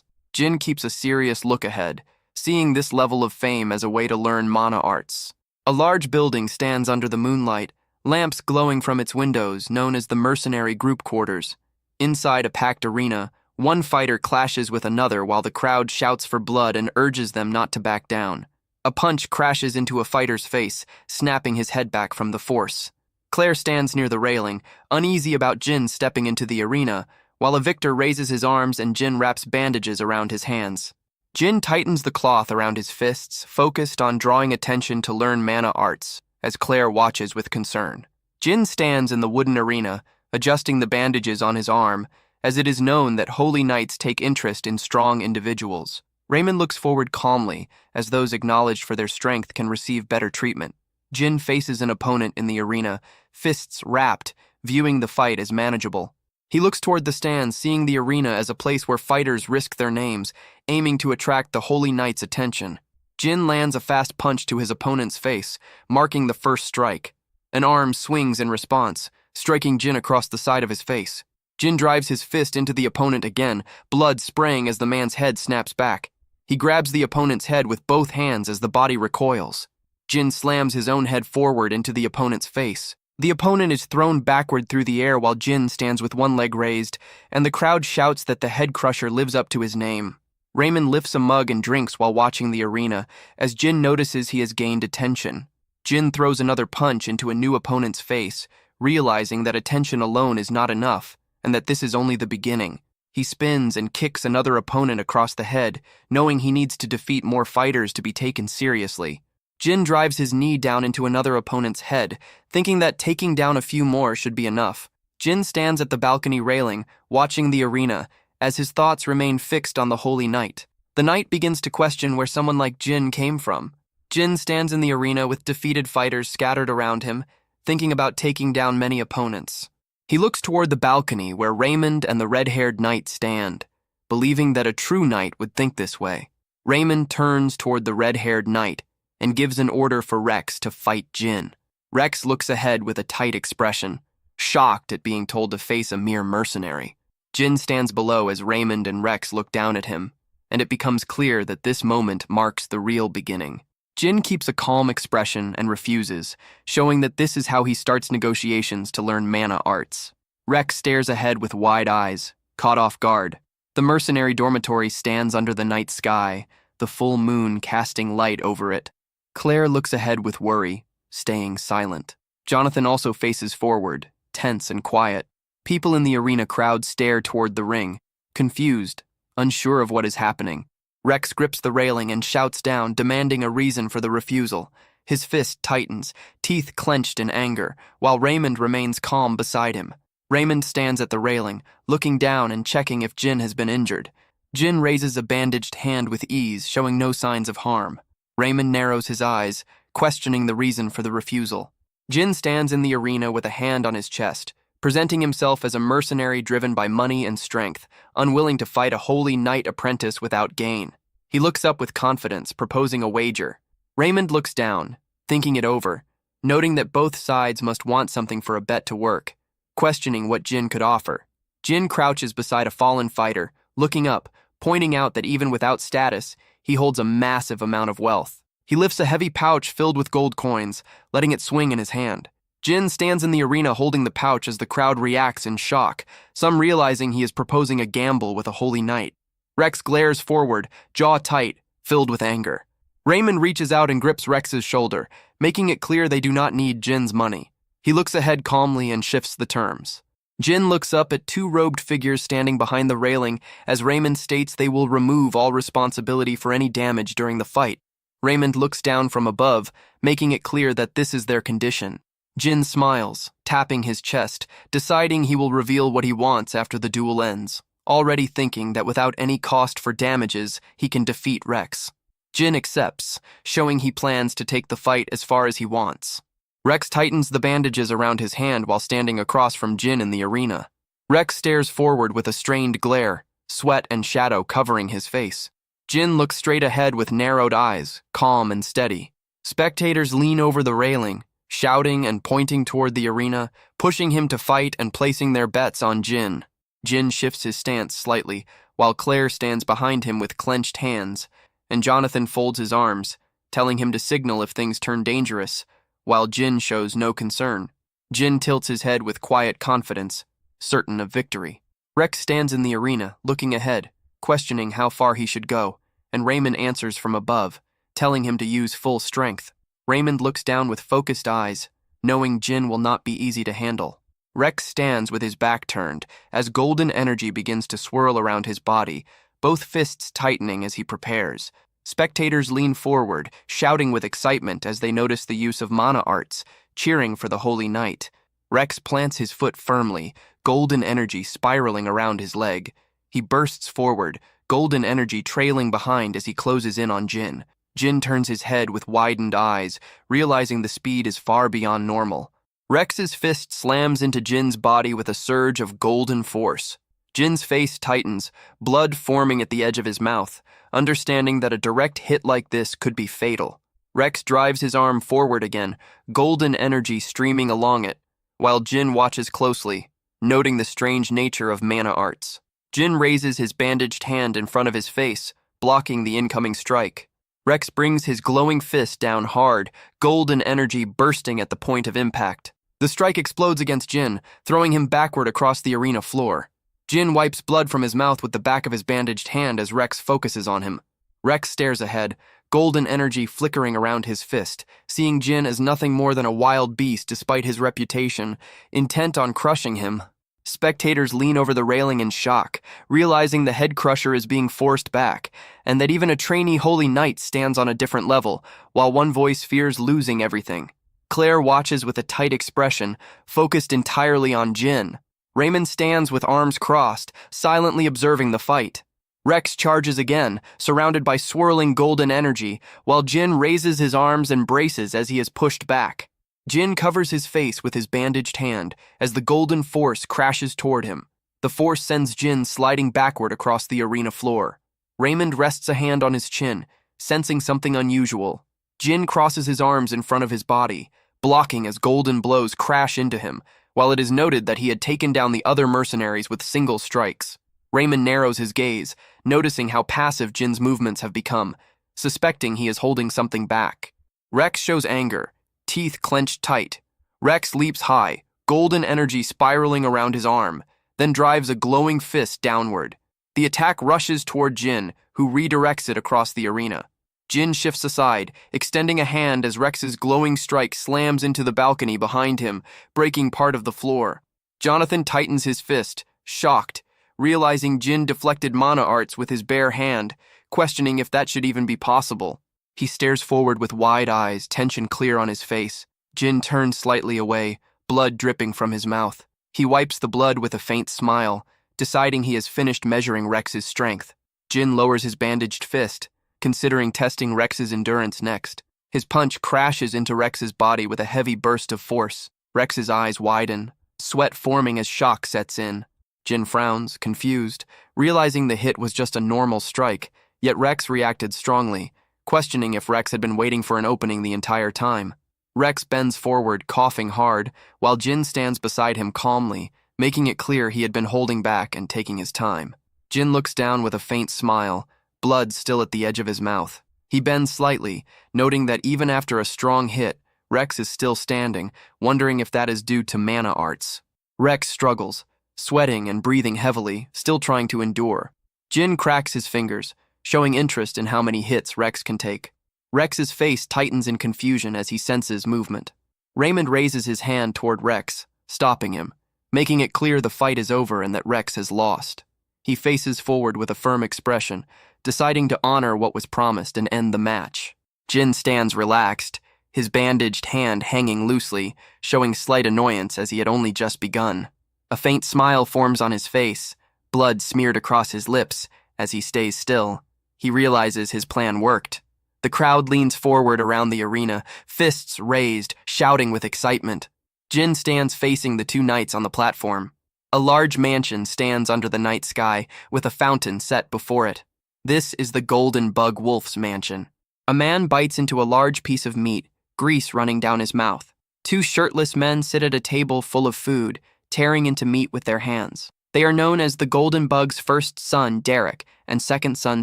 Jin keeps a serious look ahead, seeing this level of fame as a way to learn mana arts. A large building stands under the moonlight, lamps glowing from its windows, known as the mercenary group quarters. Inside a packed arena, one fighter clashes with another while the crowd shouts for blood and urges them not to back down. A punch crashes into a fighter's face, snapping his head back from the force. Claire stands near the railing, uneasy about Jin stepping into the arena, while a victor raises his arms and Jin wraps bandages around his hands. Jin tightens the cloth around his fists, focused on drawing attention to learn mana arts, as Claire watches with concern. Jin stands in the wooden arena, adjusting the bandages on his arm, as it is known that holy knights take interest in strong individuals. Raymond looks forward calmly, as those acknowledged for their strength can receive better treatment. Jin faces an opponent in the arena, fists wrapped, viewing the fight as manageable. He looks toward the stands, seeing the arena as a place where fighters risk their names, aiming to attract the holy knight's attention. Jin lands a fast punch to his opponent's face, marking the first strike. An arm swings in response, striking Jin across the side of his face. Jin drives his fist into the opponent again, blood spraying as the man's head snaps back. He grabs the opponent's head with both hands as the body recoils. Jin slams his own head forward into the opponent's face. The opponent is thrown backward through the air while Jin stands with one leg raised, and the crowd shouts that the Head Crusher lives up to his name. Raymond lifts a mug and drinks while watching the arena, as Jin notices he has gained attention. Jin throws another punch into a new opponent's face, realizing that attention alone is not enough, and that this is only the beginning. He spins and kicks another opponent across the head, knowing he needs to defeat more fighters to be taken seriously. Jin drives his knee down into another opponent's head, thinking that taking down a few more should be enough. Jin stands at the balcony railing, watching the arena, as his thoughts remain fixed on the Holy Knight. The knight begins to question where someone like Jin came from. Jin stands in the arena with defeated fighters scattered around him, thinking about taking down many opponents. He looks toward the balcony where Raymond and the red-haired knight stand, believing that a true knight would think this way. Raymond turns toward the red-haired knight and gives an order for Rex to fight Jin. Rex looks ahead with a tight expression, shocked at being told to face a mere mercenary. Jin stands below as Raymond and Rex look down at him, and it becomes clear that this moment marks the real beginning. Jin keeps a calm expression and refuses, showing that this is how he starts negotiations to learn mana arts. Rex stares ahead with wide eyes, caught off guard. The mercenary dormitory stands under the night sky, the full moon casting light over it. Claire looks ahead with worry, staying silent. Jonathan also faces forward, tense and quiet. People in the arena crowd stare toward the ring, confused, unsure of what is happening. Rex grips the railing and shouts down, demanding a reason for the refusal. His fist tightens, teeth clenched in anger, while Raymond remains calm beside him. Raymond stands at the railing, looking down and checking if Jin has been injured. Jin raises a bandaged hand with ease, showing no signs of harm. Raymond narrows his eyes, questioning the reason for the refusal. Jin stands in the arena with a hand on his chest, presenting himself as a mercenary driven by money and strength, unwilling to fight a holy knight apprentice without gain. He looks up with confidence, proposing a wager. Raymond looks down, thinking it over, noting that both sides must want something for a bet to work, questioning what Jin could offer. Jin crouches beside a fallen fighter, looking up, pointing out that even without status, he holds a massive amount of wealth. He lifts a heavy pouch filled with gold coins, letting it swing in his hand. Jin stands in the arena holding the pouch as the crowd reacts in shock, some realizing he is proposing a gamble with a holy knight. Rex glares forward, jaw tight, filled with anger. Raymond reaches out and grips Rex's shoulder, making it clear they do not need Jin's money. He looks ahead calmly and shifts the terms. Jin looks up at two robed figures standing behind the railing as Raymond states they will remove all responsibility for any damage during the fight. Raymond looks down from above, making it clear that this is their condition. Jin smiles, tapping his chest, deciding he will reveal what he wants after the duel ends, already thinking that without any cost for damages, he can defeat Rex. Jin accepts, showing he plans to take the fight as far as he wants. Rex tightens the bandages around his hand while standing across from Jin in the arena. Rex stares forward with a strained glare, sweat and shadow covering his face. Jin looks straight ahead with narrowed eyes, calm and steady. Spectators lean over the railing, shouting and pointing toward the arena, pushing him to fight and placing their bets on Jin. Jin shifts his stance slightly, while Claire stands behind him with clenched hands, and Jonathan folds his arms, telling him to signal if things turn dangerous, while Jin shows no concern. Jin tilts his head with quiet confidence, certain of victory. Rex stands in the arena, looking ahead, questioning how far he should go, and Raymond answers from above, telling him to use full strength. Raymond looks down with focused eyes, knowing Jin will not be easy to handle. Rex stands with his back turned, as golden energy begins to swirl around his body, both fists tightening as he prepares. Spectators lean forward, shouting with excitement as they notice the use of mana arts, cheering for the holy night. Rex plants his foot firmly, golden energy spiraling around his leg. He bursts forward, golden energy trailing behind as he closes in on Jin. Jin turns his head with widened eyes, realizing the speed is far beyond normal. Rex's fist slams into Jin's body with a surge of golden force. Jin's face tightens, blood forming at the edge of his mouth, understanding that a direct hit like this could be fatal. Rex drives his arm forward again, golden energy streaming along it, while Jin watches closely, noting the strange nature of mana arts. Jin raises his bandaged hand in front of his face, blocking the incoming strike. Rex brings his glowing fist down hard, golden energy bursting at the point of impact. The strike explodes against Jin, throwing him backward across the arena floor. Jin wipes blood from his mouth with the back of his bandaged hand as Rex focuses on him. Rex stares ahead, golden energy flickering around his fist, seeing Jin as nothing more than a wild beast despite his reputation, intent on crushing him. Spectators lean over the railing in shock, realizing the head crusher is being forced back, and that even a trainee holy knight stands on a different level, while one voice fears losing everything. Claire watches with a tight expression, focused entirely on Jin. Raymond stands with arms crossed, silently observing the fight. Rex charges again, surrounded by swirling golden energy, while Jin raises his arms and braces as he is pushed back. Jin covers his face with his bandaged hand as the golden force crashes toward him. The force sends Jin sliding backward across the arena floor. Raymond rests a hand on his chin, sensing something unusual. Jin crosses his arms in front of his body, blocking as golden blows crash into him, while it is noted that he had taken down the other mercenaries with single strikes. Raymond narrows his gaze, noticing how passive Jin's movements have become, suspecting he is holding something back. Rex shows anger, teeth clenched tight. Rex leaps high, golden energy spiraling around his arm, then drives a glowing fist downward. The attack rushes toward Jin, who redirects it across the arena. Jin shifts aside, extending a hand as Rex's glowing strike slams into the balcony behind him, breaking part of the floor. Jonathan tightens his fist, shocked, realizing Jin deflected mana arts with his bare hand, questioning if that should even be possible. He stares forward with wide eyes, tension clear on his face. Jin turns slightly away, blood dripping from his mouth. He wipes the blood with a faint smile, deciding he has finished measuring Rex's strength. Jin lowers his bandaged fist, considering testing Rex's endurance next. His punch crashes into Rex's body with a heavy burst of force. Rex's eyes widen, sweat forming as shock sets in. Jin frowns, confused, realizing the hit was just a normal strike, yet Rex reacted strongly, questioning if Rex had been waiting for an opening the entire time. Rex bends forward, coughing hard, while Jin stands beside him calmly, making it clear he had been holding back and taking his time. Jin looks down with a faint smile, blood still at the edge of his mouth. He bends slightly, noting that even after a strong hit, Rex is still standing, wondering if that is due to mana arts. Rex struggles, sweating and breathing heavily, still trying to endure. Jin cracks his fingers, showing interest in how many hits Rex can take. Rex's face tightens in confusion as he senses movement. Raymond raises his hand toward Rex, stopping him, making it clear the fight is over and that Rex has lost. He faces forward with a firm expression, deciding to honor what was promised and end the match. Jin stands relaxed, his bandaged hand hanging loosely, showing slight annoyance as he had only just begun. A faint smile forms on his face, blood smeared across his lips as he stays still. He realizes his plan worked. The crowd leans forward around the arena, fists raised, shouting with excitement. Jin stands facing the two knights on the platform. A large mansion stands under the night sky, with a fountain set before it. This is the Golden Bug Wolf's mansion. A man bites into a large piece of meat, grease running down his mouth. Two shirtless men sit at a table full of food, tearing into meat with their hands. They are known as the Golden Bug's first son, Derek, and second son,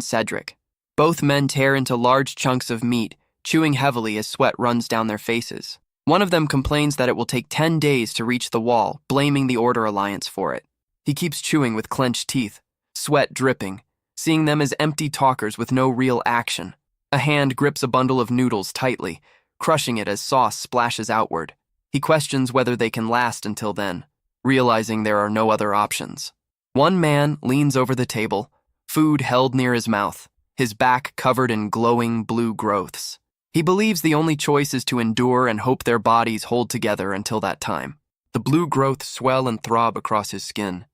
Cedric. Both men tear into large chunks of meat, chewing heavily as sweat runs down their faces. One of them complains that it will take 10 days to reach the wall, blaming the Order Alliance for it. He keeps chewing with clenched teeth, sweat dripping, seeing them as empty talkers with no real action. A hand grips a bundle of noodles tightly, crushing it as sauce splashes outward. He questions whether they can last until then, realizing there are no other options. One man leans over the table, food held near his mouth, his back covered in glowing blue growths. He believes the only choice is to endure and hope their bodies hold together until that time. The blue growths swell and throb across his skin,